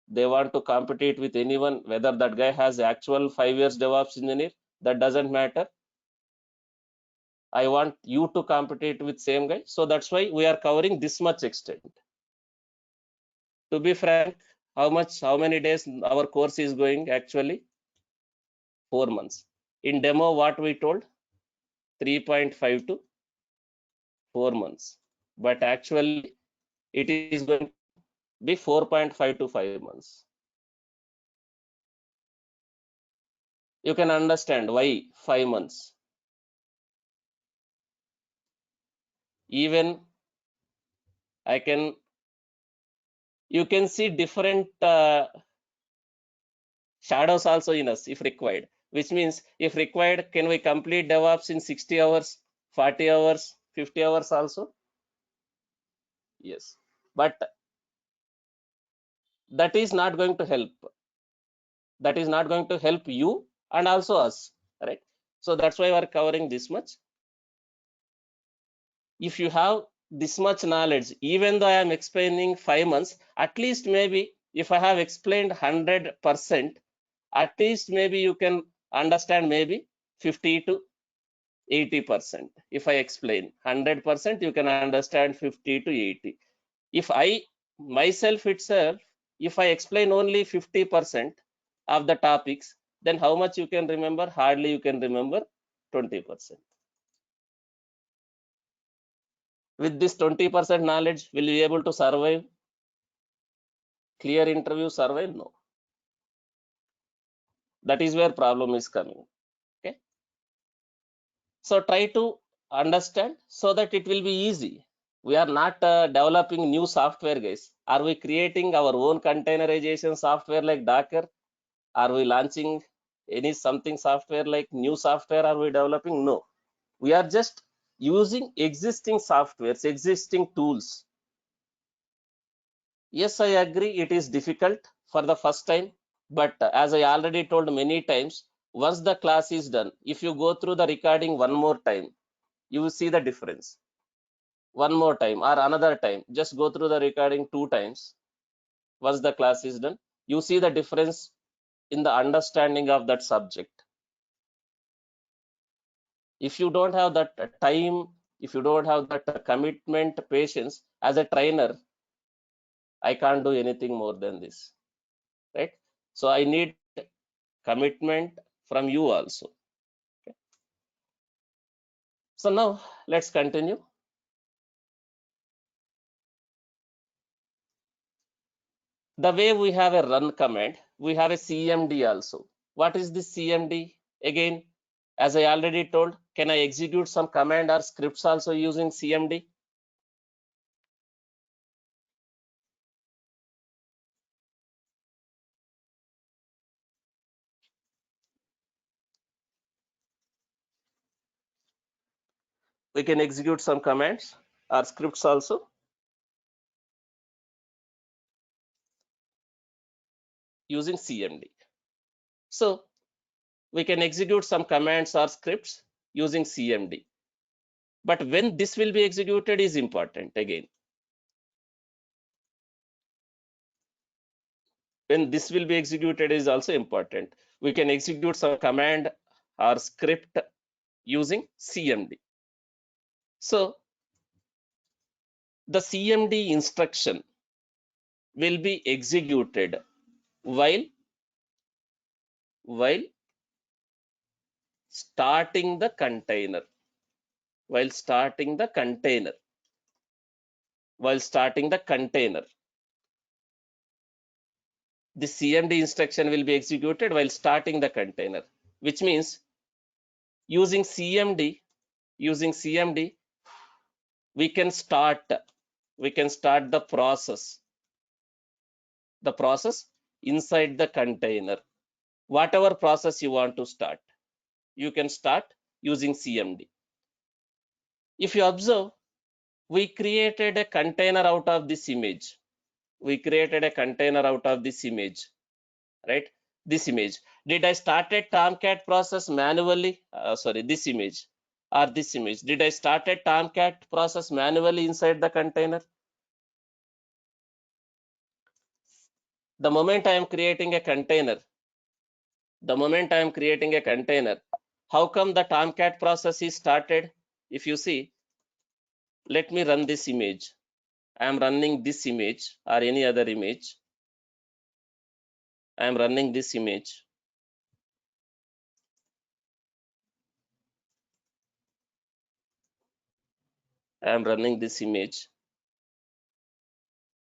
They want to compete with anyone, whether that guy has actual 5 years DevOps engineer, that doesn't matter. I want you to compete with same guy. So that's why we are covering this much extent. To be frank, how many days our course is going actually? 4 months. In demo, what we told? 3.5 to 4 months. But actually, it is going to be 4.5 to 5 months. You can understand why 5 months. Even I can, you can see different shadows also in us if required, which means if required, can we complete DevOps in 60 hours, 40 hours, 50 hours also? Yes, but that is not going to help. That is not going to help you and also us, right? So that's why we're covering this much. If you have this much knowledge, even though I am explaining 5 months, at least maybe if I have explained 100%, at least maybe you can understand maybe 50 to 80%. If I explain 100%, you can understand 50 to 80. If I myself itself, if I explain only 50% of the topics, then how much you can remember? Hardly you can remember 20%. With this 20% knowledge, will you be able to survive Clear interview survey? No. That is where problem is coming. Okay. So try to understand so that it will be easy. We are not developing new software, guys. Are we creating our own containerization software like Docker? Are we launching any something software like new software are we developing? No. We are just using existing softwares, existing tools. Yes, I agree it is difficult for the first time, but as I already told many times, once the class is done, if you go through the recording one more time, you will see the difference. One more time or another time, just go through the recording 2 times. Once the class is done, you see the difference in the understanding of that subject. If you don't have that time, if you don't have that commitment, patience, as a trainer, I can't do anything more than this, right? So I need commitment from you also. Okay. So now let's continue. The way we have a run command, we have a CMD also. What is this CMD? Again, as I already told, can I execute some command or scripts also using CMD? We can execute some commands or scripts also using CMD. So we can execute some commands or scripts using CMD. But when this will be executed is important again. When this will be executed is also important. We can execute some command or script using CMD. So the CMD instruction will be executed while starting the container. While starting the container. While starting the container. The CMD instruction will be executed while starting the container, which means using CMD, we can start the process inside the container. Whatever process you want to start, you can start using CMD. If you observe, we created a container out of this image. We created a container out of this image, right? This image. Did I start a Tomcat process manually? Sorry, this image or this image. Did I start a Tomcat process manually inside the container? The moment I am creating a container, how come the Tomcat process is started? If you see, let me run this image. I am running this image or any other image. I am running this image. I am running this image.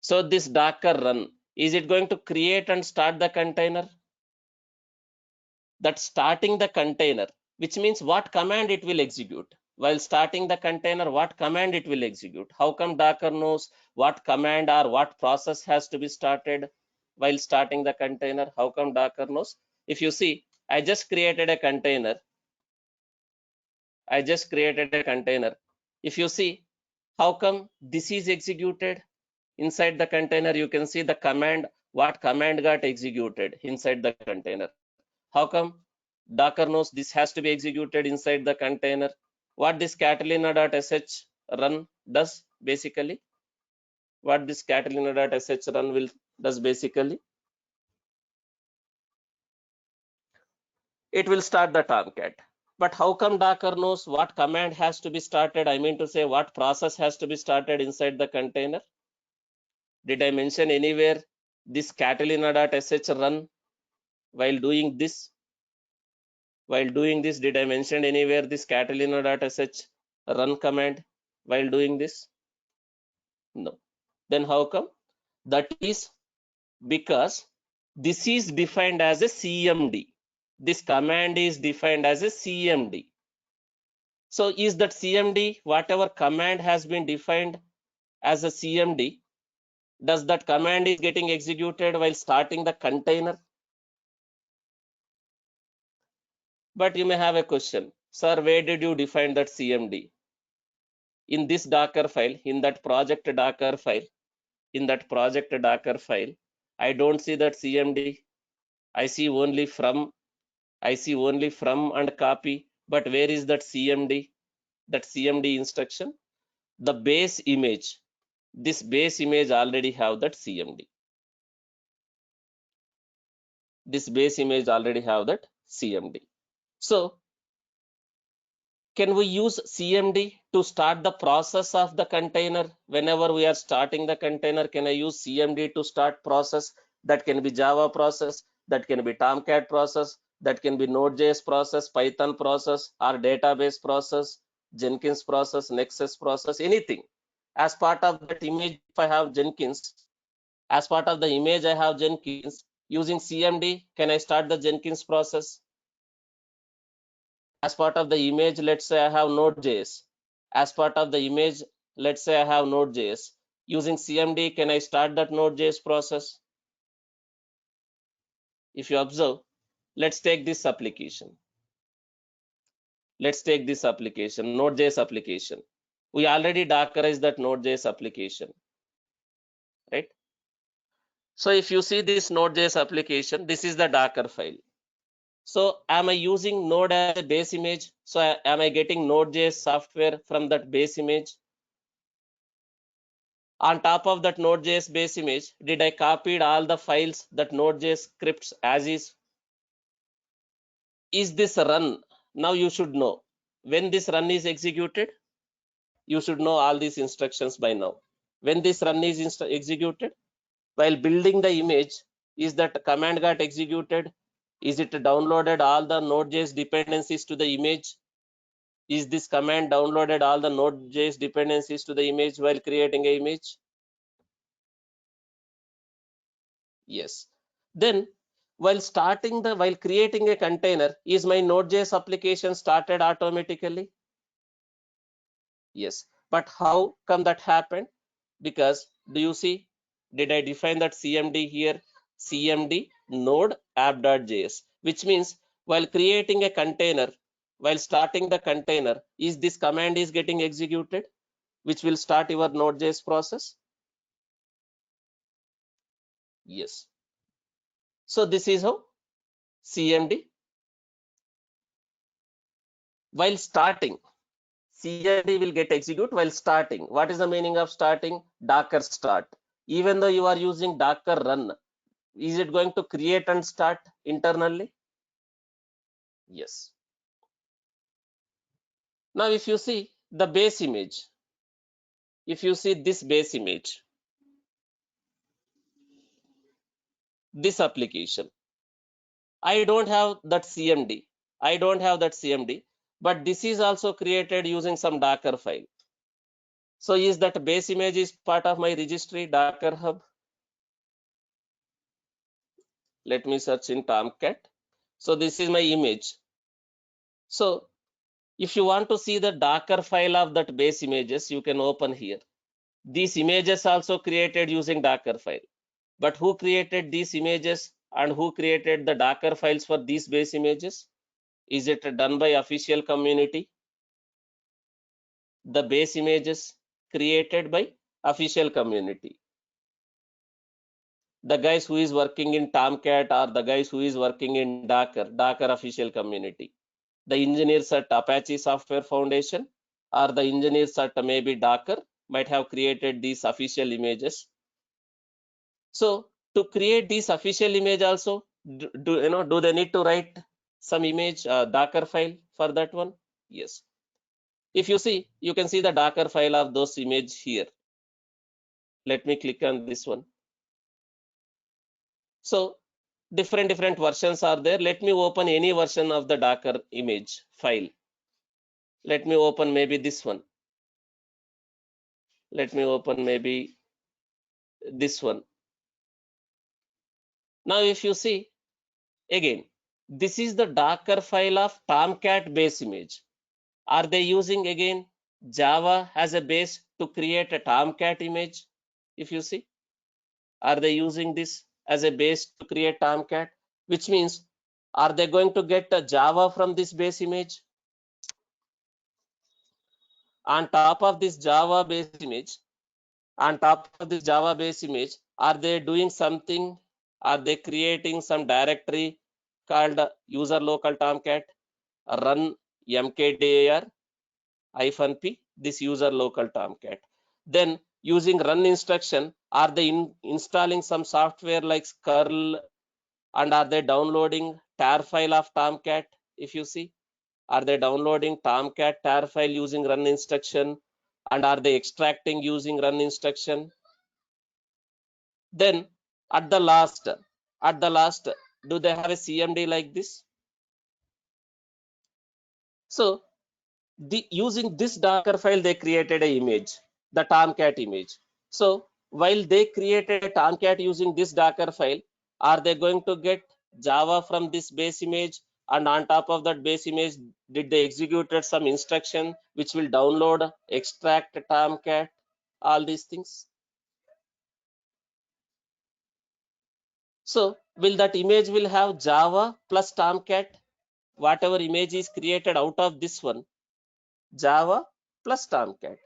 So this Docker run, is it going to create and start the container? That starting the container, which means what command it will execute. While starting the container, what command it will execute. How come Docker knows what command or what process has to be started while starting the container? How come Docker knows? If you see, I just created a container. If you see, how come this is executed inside the container? You can see the command, what command got executed inside the container. How come Docker knows this has to be executed inside the container? What this catalina.sh run does basically? What this catalina.sh run will does basically? It will start the Tomcat. But how come Docker knows what command has to be started? I mean to say what process has to be started inside the container? Did I mention anywhere this catalina.sh run while doing this? Did I mention anywhere this catalina.sh run command while doing this? No. Then how come? That is because this is defined as a CMD. This command is defined as a CMD. So is that CMD, whatever command has been defined as a CMD, does that command is getting executed while starting the container? But you may have a question, sir, where did you define that CMD? In this Docker file, in that project Docker file, I don't see that CMD. I see only from and copy. But where is that CMD? That CMD instruction? The base image. This base image already have that CMD. This base image already have that CMD. So can we use CMD to start the process of the container? Whenever we are starting the container, can I use CMD to start process? That can be Java process, that can be Tomcat process, that can be Node.js process, Python process, or database process, Jenkins process, Nexus process, anything. As part of that image, if I have Jenkins, as part of the image I have Jenkins, using CMD, can I start the Jenkins process? As part of the image, let's say I have Node.js. As part of the image, let's say I have Node.js. Using CMD, can I start that Node.js process? If you observe, let's take this application. Let's take this application, Node.js application. We already Dockerized that Node.js application, right? So if you see this Node.js application, this is the Docker file. So am I using Node as a base image? So am I getting Node.js software from that base image? On top of that Node.js base image, did I copied all the files that Node.js scripts as is? Is this run? Now you should know. When this run is executed, you should know all these instructions by now. When this run is executed, while building the image, is that command got executed? Is it downloaded all the Node.js dependencies to the image? Is this command downloaded all the Node.js dependencies to the image while creating an image? Yes. Then while creating a container, is my Node.js application started automatically? Yes. But how come that happened? Because do you see, did I define that CMD here? CMD node app.js, which means while creating a container, while starting the container, is this command is getting executed, which will start your Node.js process? Yes. So this is how CMD while starting. CMD will get execute while starting. What is the meaning of starting? Docker start. Even though you are using Docker run, is it going to create and start internally? Yes. Now if you see the base image, if you see this base image, this application, I don't have that CMD. I don't have that CMD, but this is also created using some Docker file. So is that base image is part of my registry Docker hub? Let me search in Tomcat. So this is my image. So if you want to see the Docker file of that base images, you can open here. These images also created using Docker file. But who created these images and who created the Docker files for these base images? Is it done by official community? The base images created by official community. The guys who is working in Tomcat or the guys who is working in Docker official community. The engineers at Apache Software Foundation or the engineers at maybe Docker might have created these official images. So to create this official image also, do they need to write some image Docker file for that one? Yes. If you see, you can see the Docker file of those image here. Let me click on this one. So different versions are there. Let me open any version of the Docker image file. Let me open maybe this one. Let me open maybe this one. Now if you see again, this is the Docker file of Tomcat base image. Are they using again Java as a base to create a Tomcat image? If you see, are they using this as a base to create Tomcat? Which means, are they going to get a Java from this base image? On top of this Java base image, are they doing something? Are they creating some directory called user local tomcat run mkdir -p this user local tomcat? Then using run instruction, are they installing some software like curl, and are they downloading tar file of tomcat? If you see, are they downloading tomcat tar file using run instruction, and are they extracting using run instruction? Then at the last, do they have a CMD like this? So using this Docker file, they created a image, the Tomcat image. So while they created a Tomcat using this Docker file, are they going to get Java from this base image? And on top of that base image, did they executed some instruction which will download, extract Tomcat, all these things? So will that image will have Java plus Tomcat? Whatever image is created out of this one, Java plus Tomcat.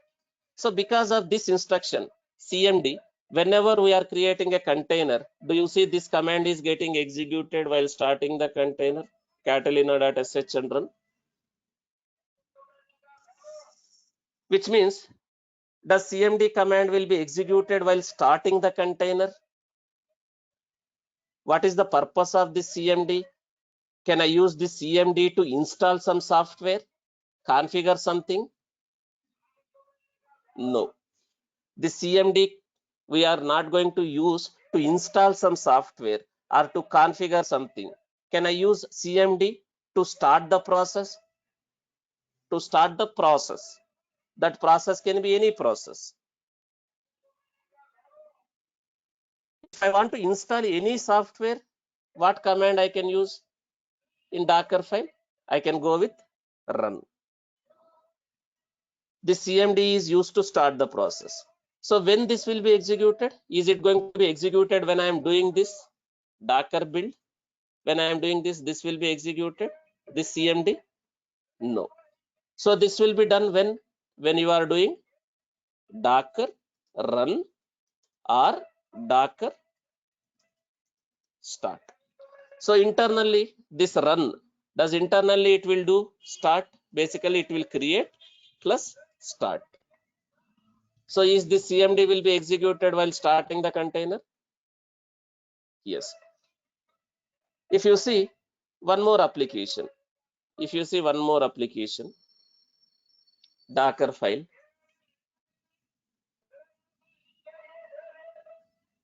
So because of this instruction, CMD, whenever we are creating a container, do you see this command is getting executed while starting the container? Catalina.sh and run. Which means, the CMD command will be executed while starting the container. What is the purpose of this CMD? Can I use this CMD to install some software, configure something? No. The CMD we are not going to use to install some software or to configure something. Can I use CMD to start the process? To start the process. That process can be any process. If I want to install any software, what command I can use in Docker file? I can go with run. The CMD is used to start the process. So when this will be executed? Is it going to be executed when I am doing this Docker build? When I am doing this, this will be executed, this CMD? No. So this will be done when you are doing Docker run or Docker start. So internally, this run, does internally it will do start. Basically, it will create plus start. So is this CMD will be executed while starting the container? Yes. If you see one more application, Docker file.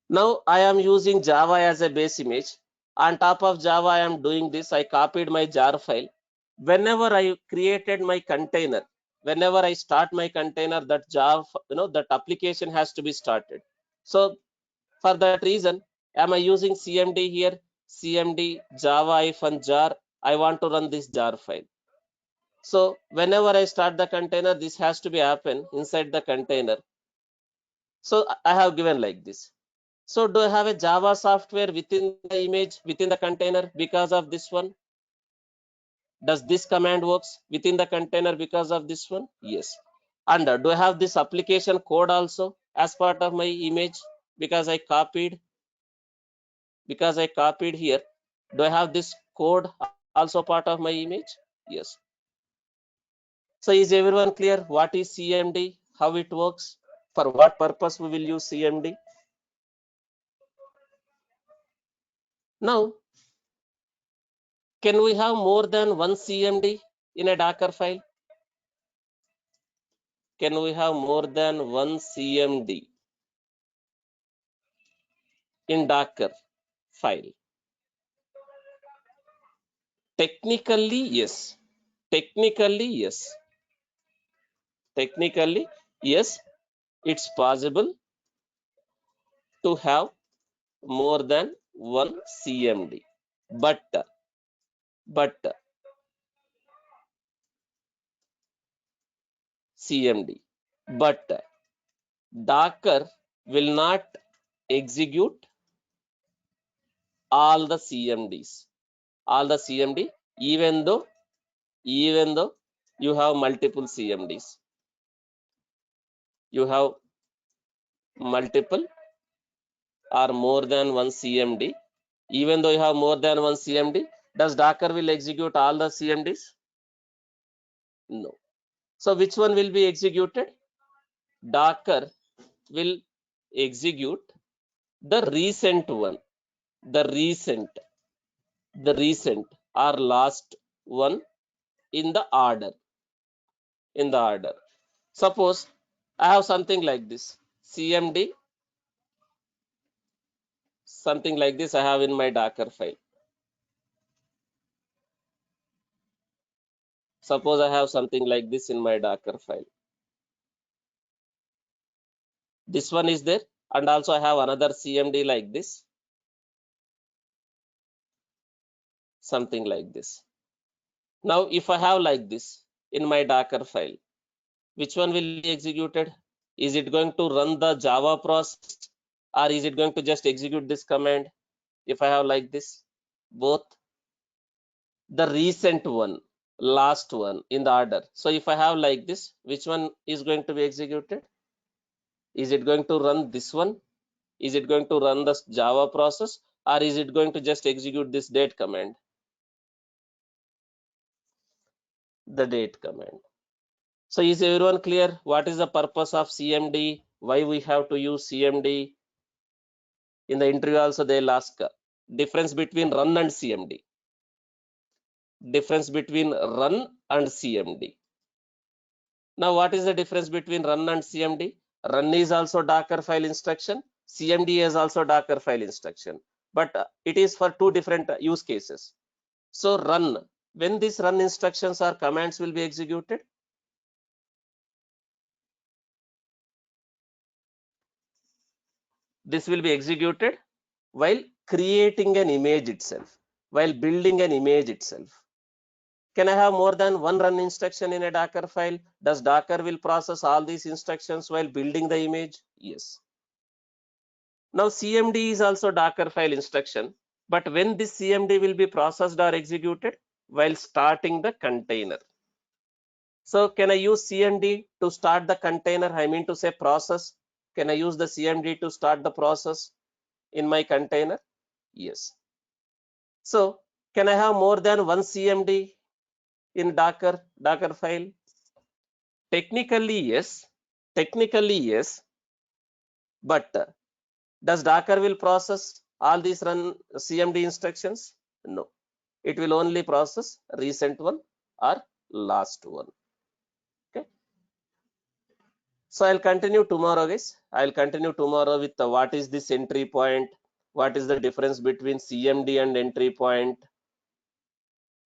Now I am using Java as a base image. On top of Java, I am doing this. I copied my jar file. Whenever I created my container, whenever I start my container, that Java, that application has to be started. So for that reason, am I using CMD here? CMD java-jar. I want to run this jar file. So whenever I start the container, this has to be happen inside the container. So I have given like this. So do I have a Java software within the image, within the container because of this one? Does this command works within the container because of this one? Yes. And do I have this application code also as part of my image because I copied here? Do I have this code also part of my image? Yes. So is everyone clear what is CMD, how it works, for what purpose we will use CMD? Now, can we have more than one CMD in a Docker file? Can we have more than one CMD in Docker file? Technically, yes. Technically, yes. Technically, yes. It's possible to have more than one CMD. But CMD. But Docker will not execute all the CMDs. All the CMD, even though you have multiple CMDs. You have multiple or more than one CMD. Even though you have more than one CMD, does Docker will execute all the CMDs? No. So which one will be executed? Docker will execute the recent one, the recent or last one in the order. Suppose I have something like this, CMD, something like this I have in my Docker file. Suppose I have something like this in my Docker file. This one is there, and also I have another CMD like this, something like this. Now, if I have like this in my Docker file, which one will be executed? Is it going to run the Java process, or is it going to just execute this command? If I have like this, both the recent one, last one in the order. So if I have like this, which one is going to be executed? Is it going to run this one? Is it going to run the Java process, or is it going to just execute this date command? The date command. So is everyone clear? What is the purpose of CMD? Why we have to use CMD? In the interview also they'll ask difference between run and CMD. Difference between run and CMD. Now what is the difference between run and CMD? Run is also Docker file instruction. CMD is also Docker file instruction. But it is for two different use cases. So run, when these run instructions or commands will be executed? This will be executed while creating an image itself, while building an image itself. Can I have more than one run instruction in a Docker file? Does Docker will process all these instructions while building the image? Yes. Now CMD is also Docker file instruction, but when this CMD will be processed or executed? While starting the container. So can I use CMD to start the container? I mean to say process. Can I use the CMD to start the process in my container? Yes. So can I have more than one CMD in Docker file? Technically, yes. Technically, yes. But does Docker will process all these run CMD instructions? No. It will only process recent one or last one. Okay. So I'll continue tomorrow, guys. I'll continue tomorrow with what is this entry point, what is the difference between CMD and entry point,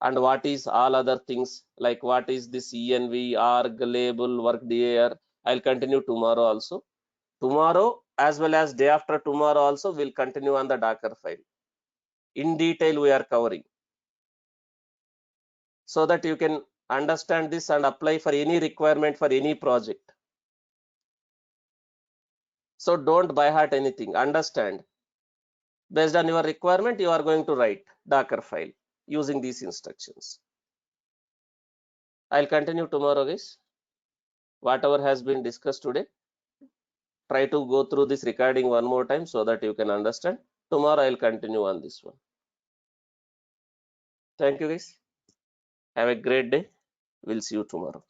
and what is all other things like what is this env, arg, label, work dir. I'll continue tomorrow also. Tomorrow as well as day after tomorrow also we'll continue on the Docker file. In detail we are covering, so that you can understand this and apply for any requirement for any project. So don't by heart anything. Understand. Based on your requirement, you are going to write Docker file using these instructions. I'll continue tomorrow, guys. Whatever has been discussed today, try to go through this recording one more time so that you can understand. Tomorrow I'll continue on this one. Thank you, guys. Have a great day. We'll see you tomorrow.